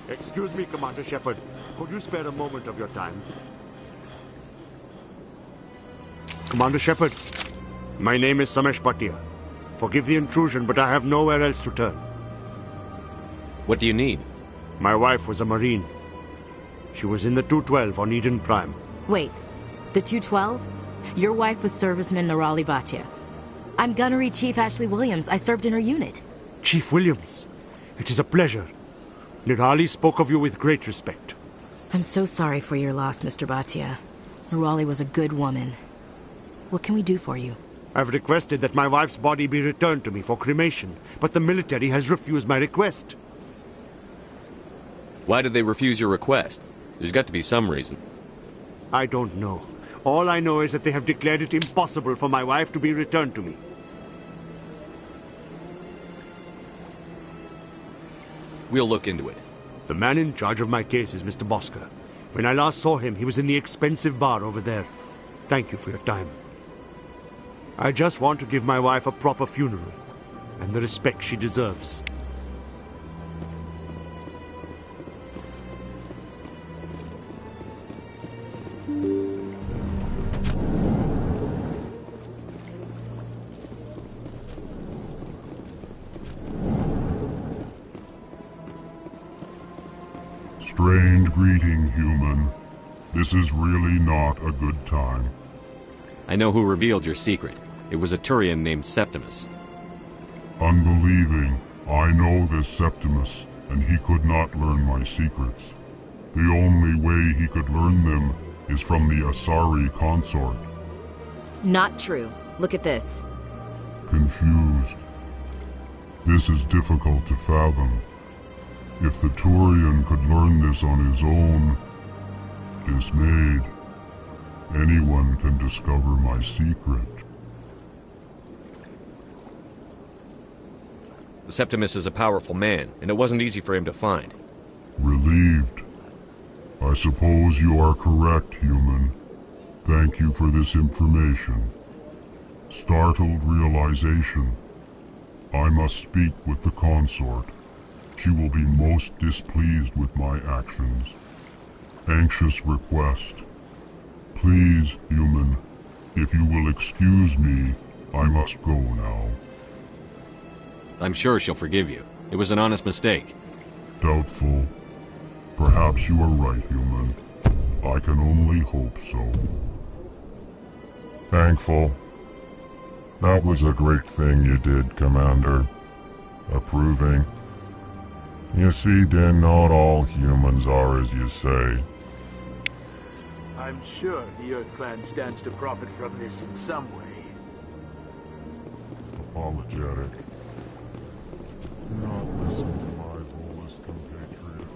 Speaker 21: Excuse me, Commander Shepard. Could you spare a moment of your time? Commander Shepard, my name is Samesh Bhatia. Forgive the intrusion, but I have nowhere else to turn.
Speaker 5: What do you need?
Speaker 21: My wife was a Marine. She was in the 212 on Eden Prime.
Speaker 3: Wait, the 212? Your wife was serviceman Nirali Bhatia. I'm Gunnery Chief Ashley Williams. I served in her unit.
Speaker 21: Chief Williams, it is a pleasure. Nirali spoke of you with great respect.
Speaker 3: I'm so sorry for your loss, Mr. Bhatia. Nirali was a good woman. What can we do for you?
Speaker 21: I've requested that my wife's body be returned to me for cremation, but the military has refused my request.
Speaker 5: Why did they refuse your request? There's got to be some reason.
Speaker 21: I don't know. All I know is that they have declared it impossible for my wife to be returned to me.
Speaker 5: We'll look into it.
Speaker 21: The man in charge of my case is Mr. Bosker. When I last saw him, he was in the expensive bar over there. Thank you for your time. I just want to give my wife a proper funeral, and the respect she deserves.
Speaker 6: Strange greeting, human. This is really not a good time.
Speaker 5: I know who revealed your secret. It was a Turian named Septimus.
Speaker 6: Unbelieving. I know this Septimus, and he could not learn my secrets. The only way he could learn them is from the Asari consort.
Speaker 3: Not true. Look at this.
Speaker 6: Confused. This is difficult to fathom. If the Turian could learn this on his own, dismayed, anyone can discover my secret.
Speaker 5: Septimus is a powerful man, and it wasn't easy for him to find.
Speaker 6: Relieved. I suppose you are correct, human. Thank you for this information. Startled realization. I must speak with the consort. She will be most displeased with my actions. Anxious request. Please, human, if you will excuse me, I must go now.
Speaker 5: I'm sure she'll forgive you. It was an honest mistake.
Speaker 6: Doubtful. Perhaps you are right, human. I can only hope so. Thankful. That was a great thing you did, Commander. Approving. You see, then, not all humans are as you say.
Speaker 8: I'm sure the Earth Clan stands to profit from this in some way.
Speaker 6: Apologetic. Do not listen to my boldest compatriot.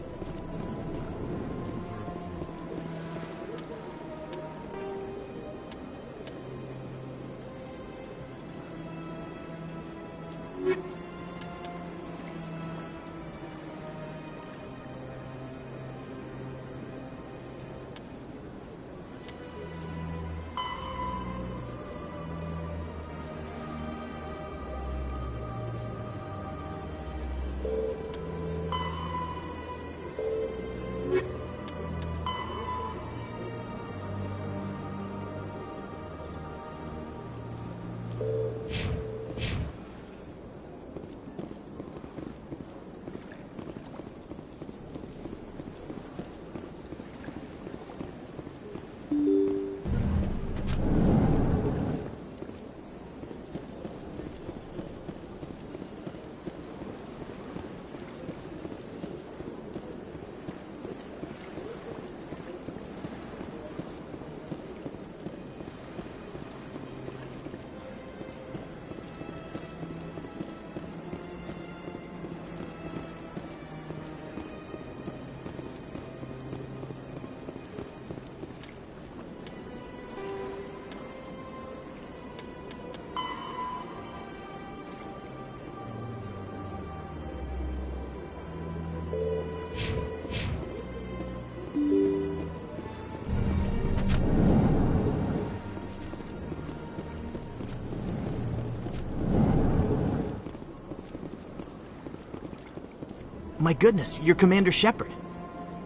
Speaker 9: My goodness, you're Commander Shepard.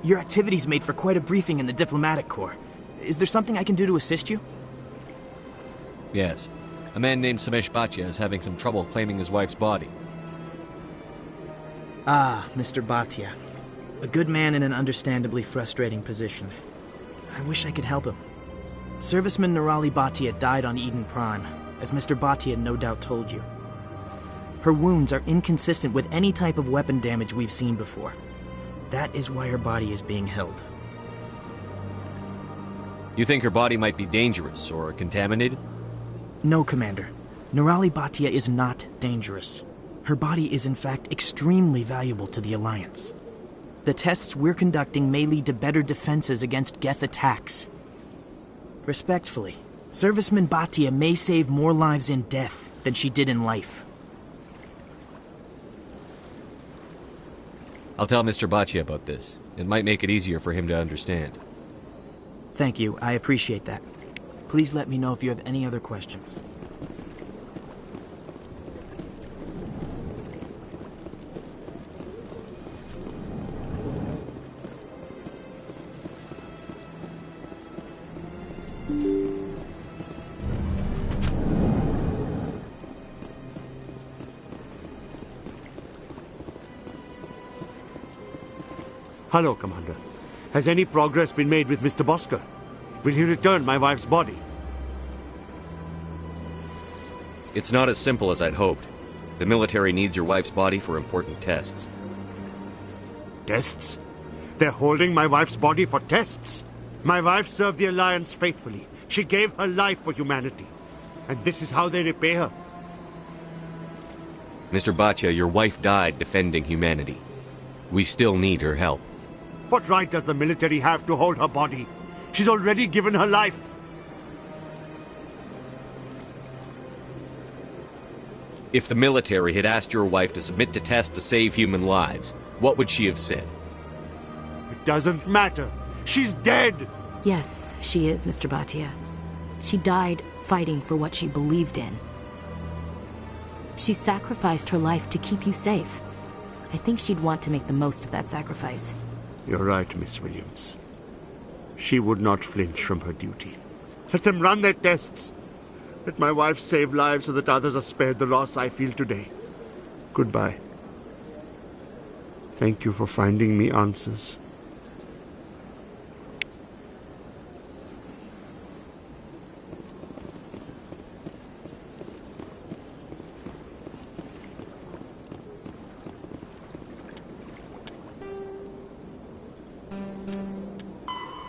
Speaker 9: Your activities made for quite a briefing in the Diplomatic Corps. Is there something I can do to assist you?
Speaker 5: Yes. A man named Samesh Bhatia is having some trouble claiming his wife's body.
Speaker 9: Ah, Mr. Bhatia. A good man in an understandably frustrating position. I wish I could help him. Serviceman Nirali Bhatia died on Eden Prime, as Mr. Bhatia no doubt told you. Her wounds are inconsistent with any type of weapon damage we've seen before. That is why her body is being held.
Speaker 5: You think her body might be dangerous or contaminated?
Speaker 9: No, Commander. Nirali Bhatia is not dangerous. Her body is in fact extremely valuable to the Alliance. The tests we're conducting may lead to better defenses against Geth attacks. Respectfully, Serviceman Bhatia may save more lives in death than she did in life.
Speaker 5: I'll tell Mr. Bhatia about this. It might make it easier for him to understand.
Speaker 9: Thank you. I appreciate that. Please let me know if you have any other questions.
Speaker 21: Hello, Commander. Has any progress been made with Mr. Bosker? Will he return my wife's body?
Speaker 5: It's not as simple as I'd hoped. The military needs your wife's body for important tests.
Speaker 21: Tests? They're holding my wife's body for tests? My wife served the Alliance faithfully. She gave her life for humanity. And this is how they repay her.
Speaker 5: Mr. Bhatia, your wife died defending humanity. We still need her help.
Speaker 21: What right does the military have to hold her body? She's already given her life.
Speaker 5: If the military had asked your wife to submit to tests to save human lives, what would she have said?
Speaker 21: It doesn't matter. She's dead!
Speaker 3: Yes, she is, Mr. Bhatia. She died fighting for what she believed in. She sacrificed her life to keep you safe. I think she'd want to make the most of that sacrifice.
Speaker 21: You're right, Miss Williams. She would not flinch from her duty. Let them run their tests. Let my wife save lives so that others are spared the loss I feel today. Goodbye. Thank you for finding me answers.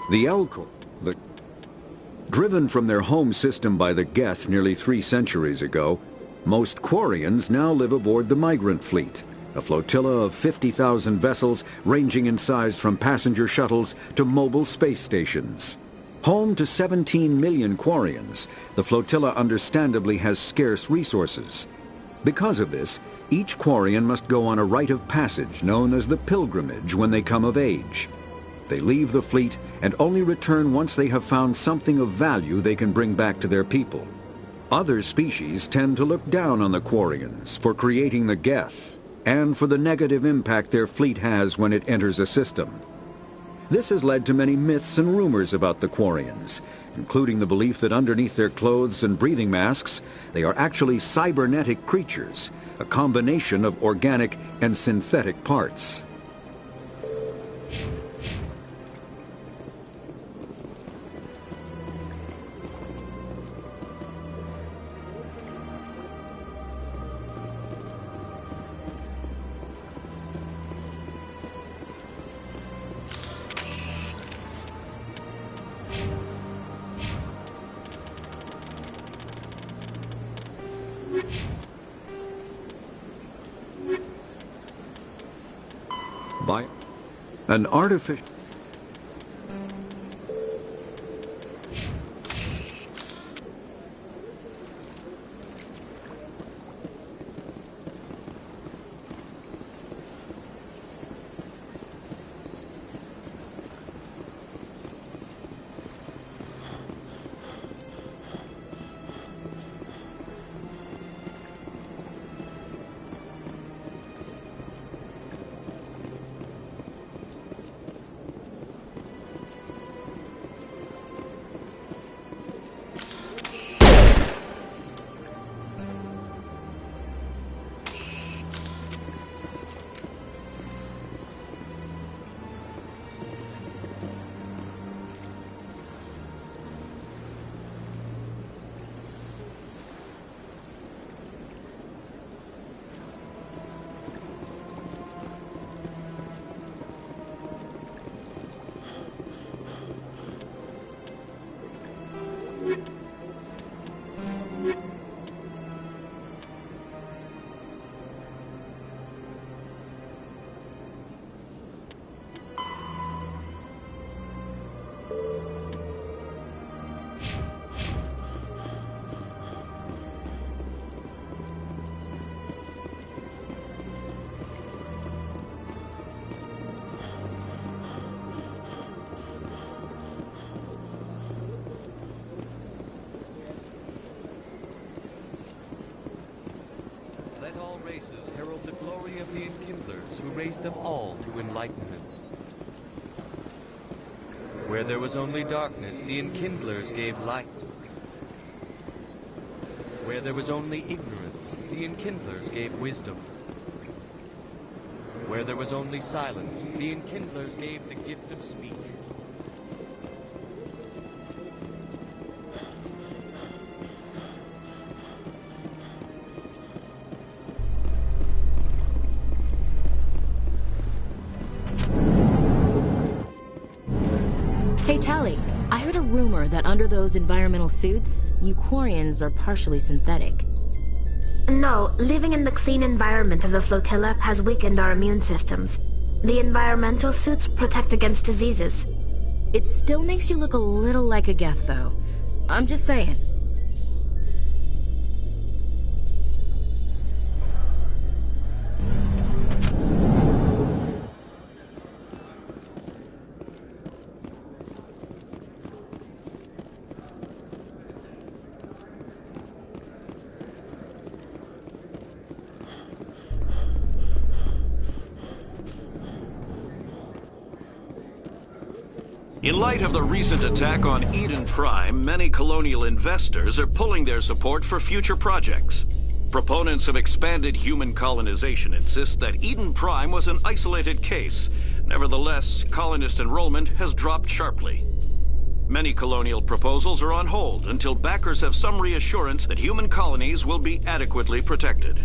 Speaker 2: The Elcor, driven from their home system by the Geth nearly 3 centuries ago, most Quarians now live aboard the migrant fleet, a flotilla of 50,000 vessels ranging in size from passenger shuttles to mobile space stations. Home to 17 million Quarians, the flotilla understandably has scarce resources. Because of this, each Quarian must go on a rite of passage known as the pilgrimage when they come of age. They leave the fleet and only return once they have found something of value they can bring back to their people. Other species tend to look down on the Quarians for creating the Geth, and for the negative impact their fleet has when it enters a system. This has led to many myths and rumors about the Quarians, including the belief that underneath their clothes and breathing masks, they are actually cybernetic creatures, a combination of organic and synthetic parts. By an artificial...
Speaker 5: Races herald the glory of the Enkindlers who raised them all to enlightenment. Where there was only darkness, the Enkindlers gave light. Where there was only ignorance, the Enkindlers gave wisdom. Where there was only silence, the Enkindlers gave the gift of speech.
Speaker 3: Hey, Tali, I heard a rumor that under those environmental suits, you Quarians are partially synthetic.
Speaker 12: No, living in the clean environment of the flotilla has weakened our immune systems. The environmental suits protect against diseases.
Speaker 3: It still makes you look a little like a Geth, though. I'm just saying.
Speaker 7: In light of the recent attack on Eden Prime, many colonial investors are pulling their support for future projects. Proponents of expanded human colonization insist that Eden Prime was an isolated case. Nevertheless, colonist enrollment has dropped sharply. Many colonial proposals are on hold until backers have some reassurance that human colonies will be adequately protected.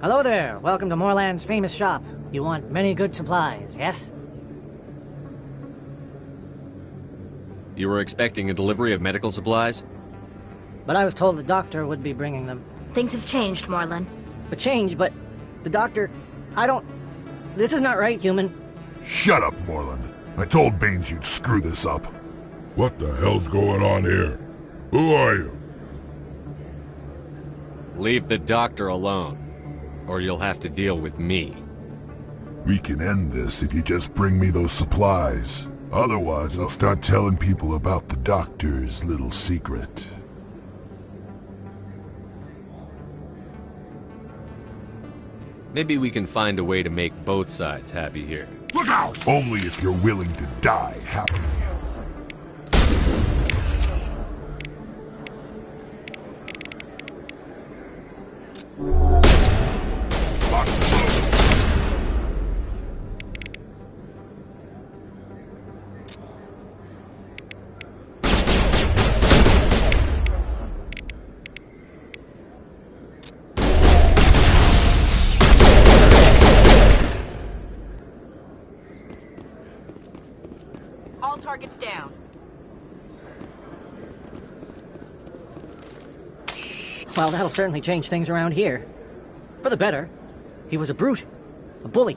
Speaker 10: Hello there. Welcome to Moorland's famous shop. You want many good supplies, yes?
Speaker 5: You were expecting a delivery of medical supplies?
Speaker 10: But I was told the doctor would be bringing them.
Speaker 12: Things have changed, Moorland.
Speaker 10: But the doctor... This is not right, human.
Speaker 6: Shut up, Moorland. I told Baines you'd screw this up.
Speaker 11: What the hell's going on here? Who are you?
Speaker 5: Leave the doctor alone, or you'll have to deal with me.
Speaker 6: We can end this if you just bring me those supplies. Otherwise, I'll start telling people about the doctor's little secret.
Speaker 5: Maybe we can find a way to make both sides happy here.
Speaker 6: Look out! Only if you're willing to die happy.
Speaker 3: All targets down.
Speaker 10: Well, that'll certainly change things around here. For the better. He was a brute. A bully.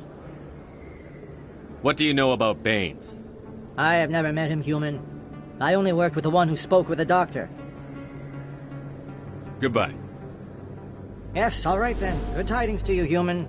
Speaker 5: What do you know about Baines?
Speaker 10: I have never met him, human. I only worked with the one who spoke with the doctor.
Speaker 5: Goodbye.
Speaker 10: Yes, all right then. Good tidings to you, human.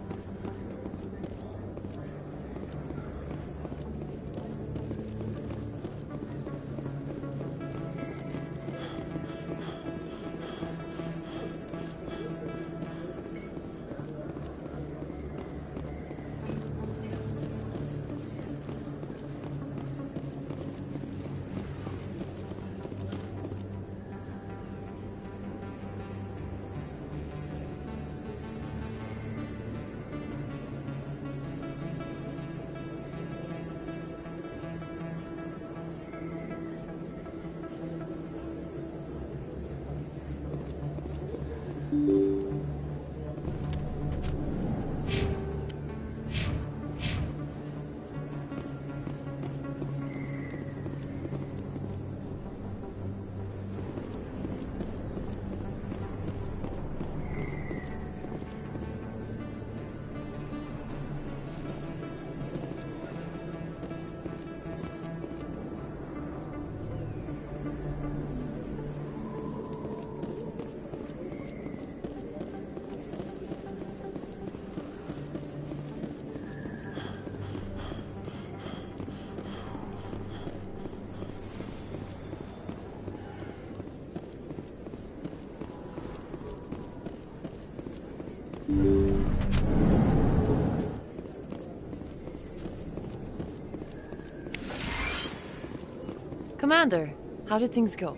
Speaker 1: Commander, how did things go?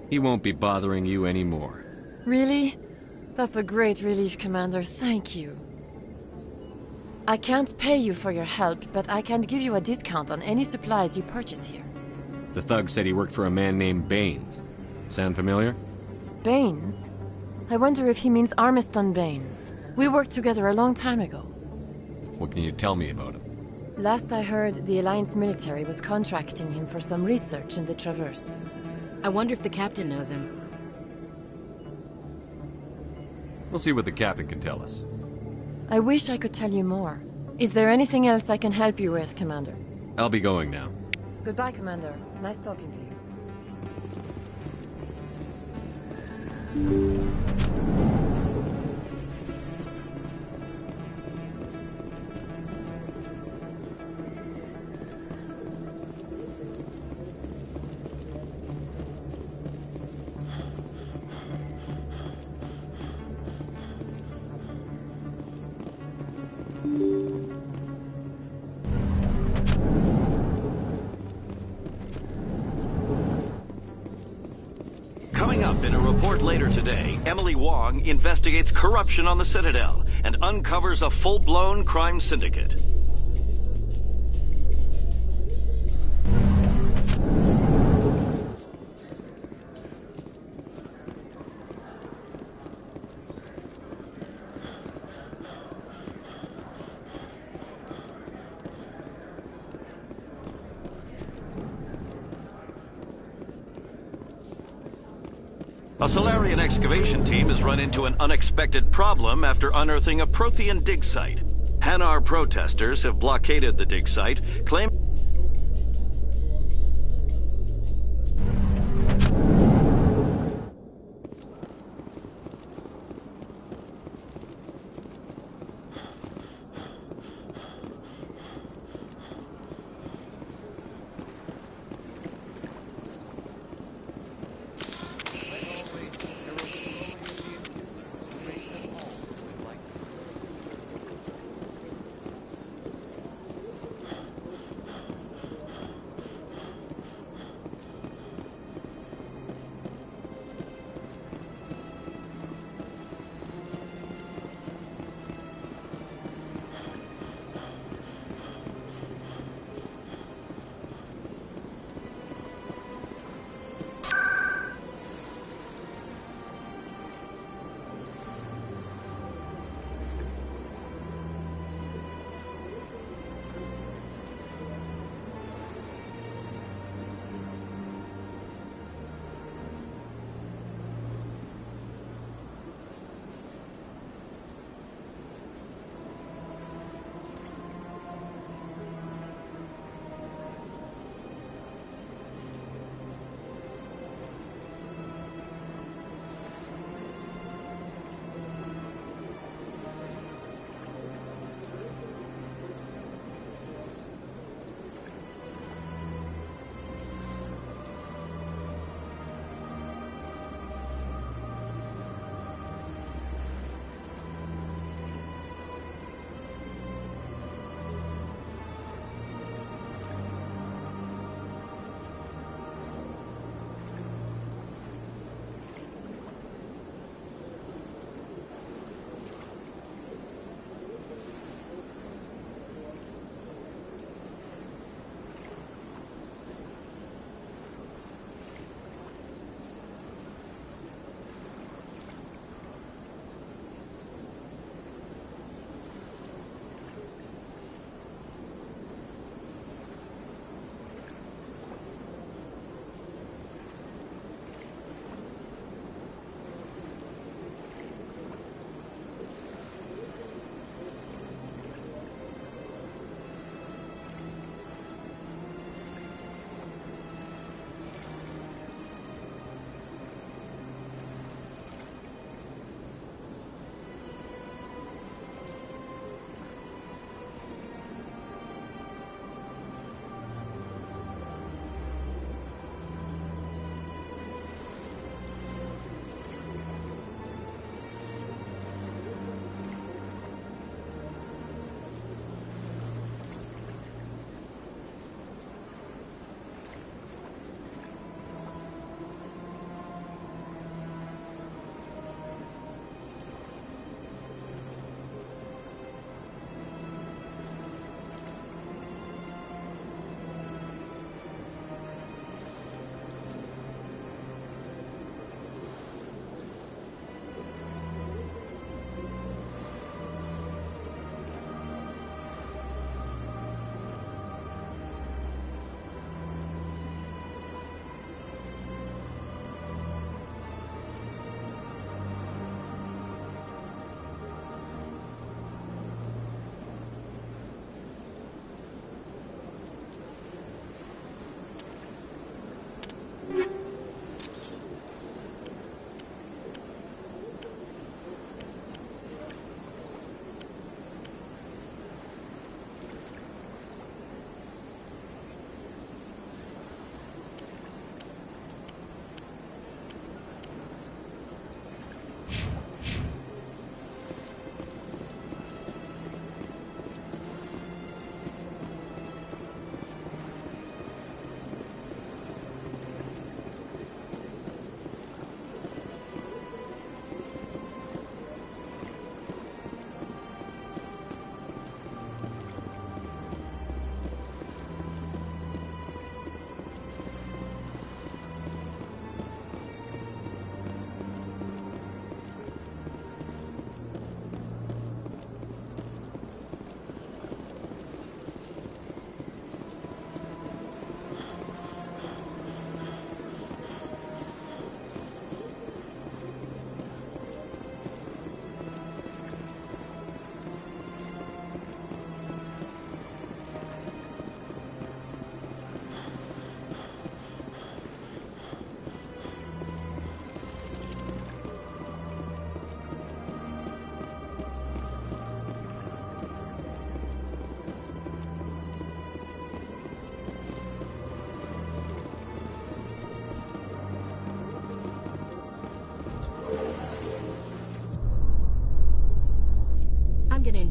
Speaker 5: He won't be bothering you anymore.
Speaker 1: Really? That's a great relief, Commander. Thank you. I can't pay you for your help, but I can give you a discount on any supplies you purchase here.
Speaker 5: The thug said he worked for a man named Baines. Sound familiar?
Speaker 1: Baines? I wonder if he means Armiston Baines. We worked together a long time ago.
Speaker 5: What can you tell me about him?
Speaker 1: Last I heard, the Alliance military was contracting him for some research in the Traverse.
Speaker 3: I wonder if the captain knows him.
Speaker 5: We'll see what the captain can tell us.
Speaker 1: I wish I could tell you more. Is there anything else I can help you with, Commander?
Speaker 5: I'll be going now.
Speaker 1: Goodbye, Commander. Nice talking to you.
Speaker 7: Coming up in a report later today, Emily Wong investigates corruption on the Citadel and uncovers a full-blown crime syndicate. A Solarian excavation team has run into an unexpected problem after unearthing a Prothean dig site. Hanar protesters have blockaded the dig site, claiming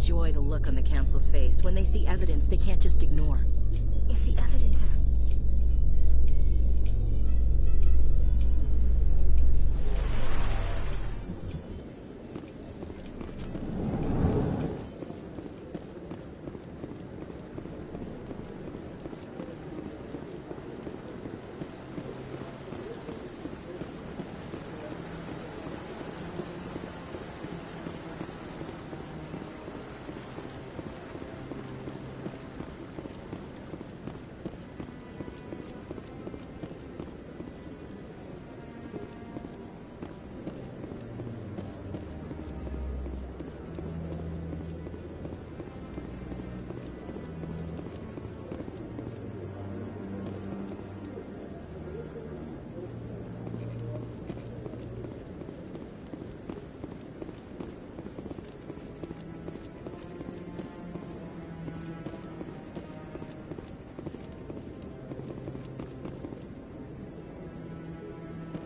Speaker 3: enjoy the look on the Council's face. When they see evidence, they can't just ignore.
Speaker 12: If the evidence is...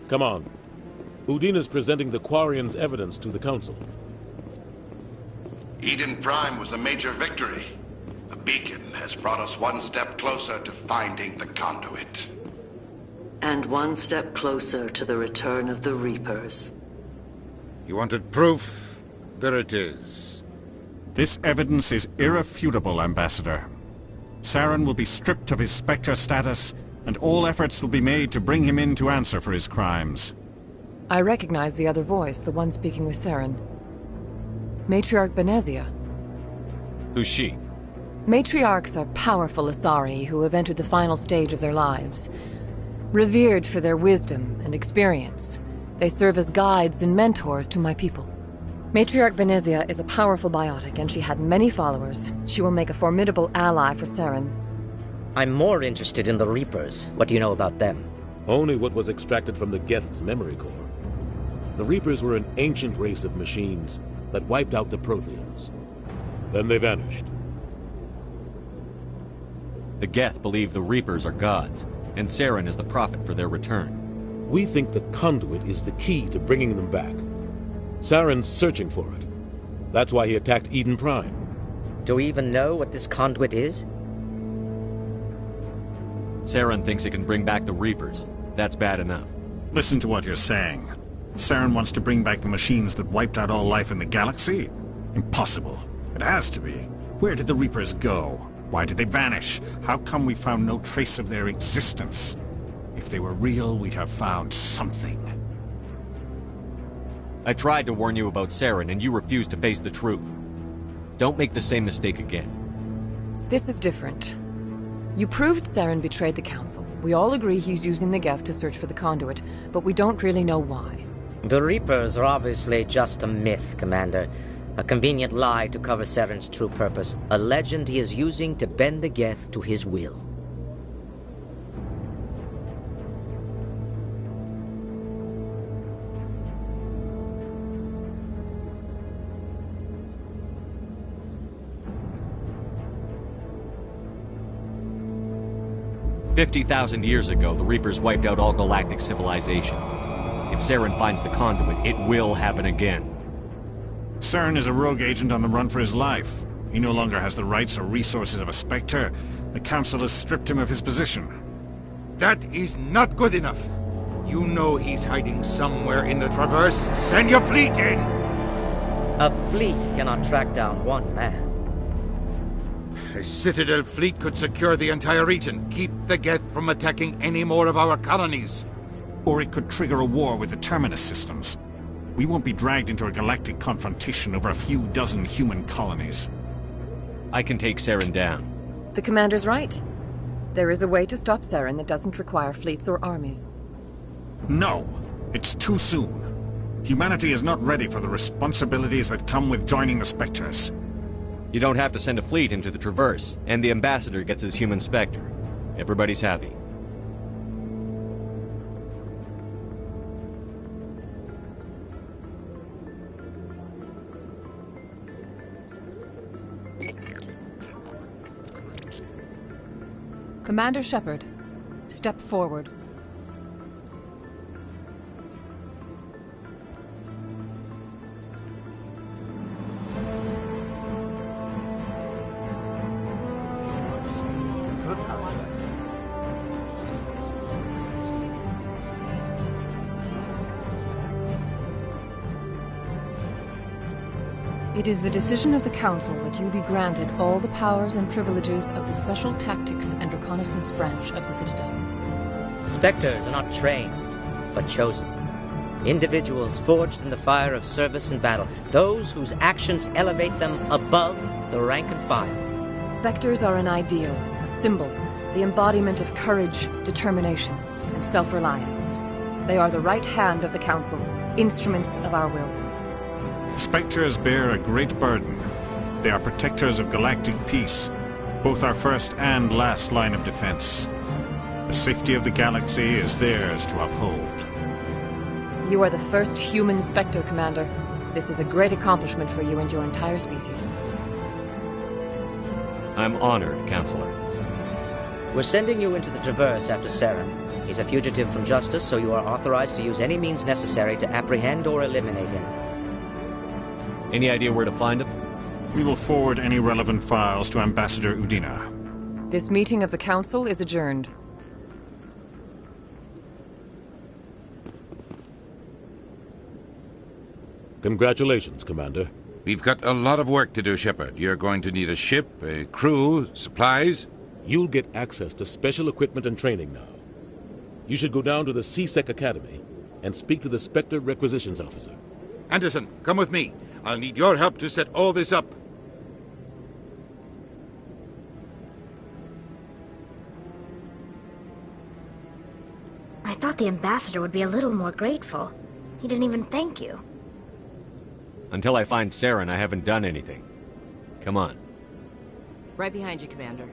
Speaker 18: Come on. Udine is presenting the Quarians' evidence to the Council.
Speaker 19: Eden Prime was a major victory. The beacon has brought us one step closer to finding the conduit.
Speaker 20: And one step closer to the return of the Reapers.
Speaker 17: You wanted proof? There it is.
Speaker 14: This evidence is irrefutable, Ambassador. Saren will be stripped of his Spectre status, and all efforts will be made to bring him in to answer for his crimes.
Speaker 1: I recognize the other voice, the one speaking with Saren. Matriarch Benezia.
Speaker 5: Who's she?
Speaker 1: Matriarchs are powerful Asari who have entered the final stage of their lives. Revered for their wisdom and experience, they serve as guides and mentors to my people. Matriarch Benezia is a powerful biotic, and she had many followers. She will make a formidable ally for Saren.
Speaker 15: I'm more interested in the Reapers. What do you know about them?
Speaker 18: Only what was extracted from the Geth's memory core. The Reapers were an ancient race of machines that wiped out the Protheans. Then they vanished.
Speaker 5: The Geth believe the Reapers are gods, and Saren is the prophet for their return.
Speaker 18: We think the conduit is the key to bringing them back. Saren's searching for it. That's why he attacked Eden Prime.
Speaker 15: Do we even know what this conduit is?
Speaker 5: Saren thinks it can bring back the Reapers. That's bad enough.
Speaker 14: Listen to what you're saying. Saren wants to bring back the machines that wiped out all life in the galaxy? Impossible. It has to be. Where did the Reapers go? Why did they vanish? How come we found no trace of their existence? If they were real, we'd have found something.
Speaker 5: I tried to warn you about Saren, and you refused to face the truth. Don't make the same mistake again.
Speaker 1: This is different. You proved Saren betrayed the Council. We all agree he's using the Geth to search for the conduit, but we don't really know why.
Speaker 15: The Reapers are obviously just a myth, Commander. A convenient lie to cover Saren's true purpose. A legend he is using to bend the Geth to his will.
Speaker 5: "50,000 years ago, the Reapers wiped out all galactic civilization. If Saren finds the conduit, it will happen again."
Speaker 14: Saren is a rogue agent on the run for his life. He no longer has the rights or resources of a Spectre. The Council has stripped him of his position.
Speaker 17: That is not good enough. You know he's hiding somewhere in the Traverse. Send your fleet in!
Speaker 15: A fleet cannot track down one man.
Speaker 17: A Citadel fleet could secure the entire region, keep the Geth from attacking any more of our colonies.
Speaker 14: Or it could trigger a war with the Terminus systems. We won't be dragged into a galactic confrontation over a few dozen human colonies.
Speaker 5: I can take Saren down.
Speaker 1: The Commander's right. There is a way to stop Saren that doesn't require fleets or armies.
Speaker 14: No, it's too soon. Humanity is not ready for the responsibilities that come with joining the Spectres.
Speaker 5: You don't have to send a fleet into the Traverse, and the Ambassador gets his human Spectre. Everybody's happy.
Speaker 1: Commander Shepard, step forward.
Speaker 13: It is the decision of the Council that you be granted all the powers and privileges of the Special Tactics and Reconnaissance Branch of the Citadel.
Speaker 15: Spectres are not trained, but chosen. Individuals forged in the fire of service and battle. Those whose actions elevate them above the rank and file.
Speaker 13: Spectres are an ideal, a symbol, the embodiment of courage, determination, and self-reliance. They are the right hand of the Council, instruments of our will.
Speaker 14: Spectres bear a great burden. They are protectors of galactic peace, both our first and last line of defense. The safety of the galaxy is theirs to uphold.
Speaker 13: You are the first human Spectre, Commander. This is a great accomplishment for you and your entire species.
Speaker 5: I'm honored, Counselor.
Speaker 15: We're sending you into the Traverse after Saren. He's a fugitive from justice, so you are authorized to use any means necessary to apprehend or eliminate him.
Speaker 5: Any idea where to find him?
Speaker 14: We will forward any relevant files to Ambassador Udina.
Speaker 13: This meeting of the Council is adjourned.
Speaker 18: Congratulations, Commander.
Speaker 17: We've got a lot of work to do, Shepard. You're going to need a ship, a crew, supplies.
Speaker 18: You'll get access to special equipment and training now. You should go down to the C-Sec Academy and speak to the Spectre Requisitions Officer.
Speaker 17: Anderson, come with me. I'll need your help to set all this up.
Speaker 12: I thought the ambassador would be a little more grateful. He didn't even thank you.
Speaker 5: Until I find Saren, I haven't done anything. Come on.
Speaker 16: Right behind you, Commander.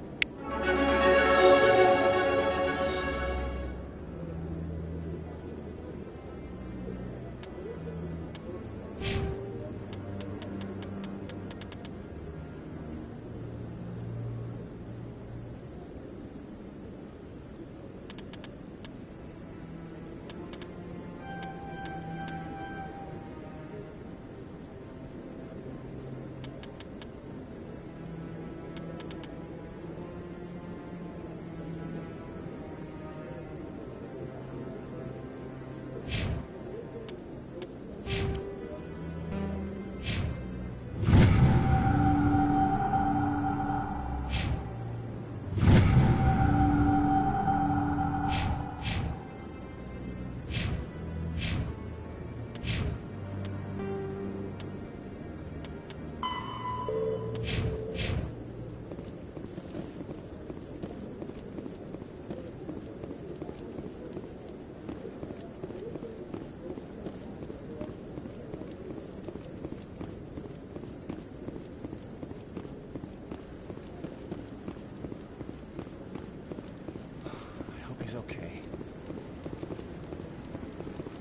Speaker 22: He's okay.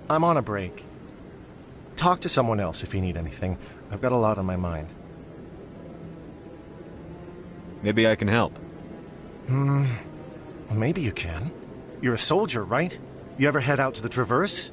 Speaker 22: I'm on a break. Talk to someone else if you need anything. I've got a lot on my mind.
Speaker 5: Maybe I can help.
Speaker 22: Well, maybe you can. You're a soldier, right? You ever head out to the Traverse?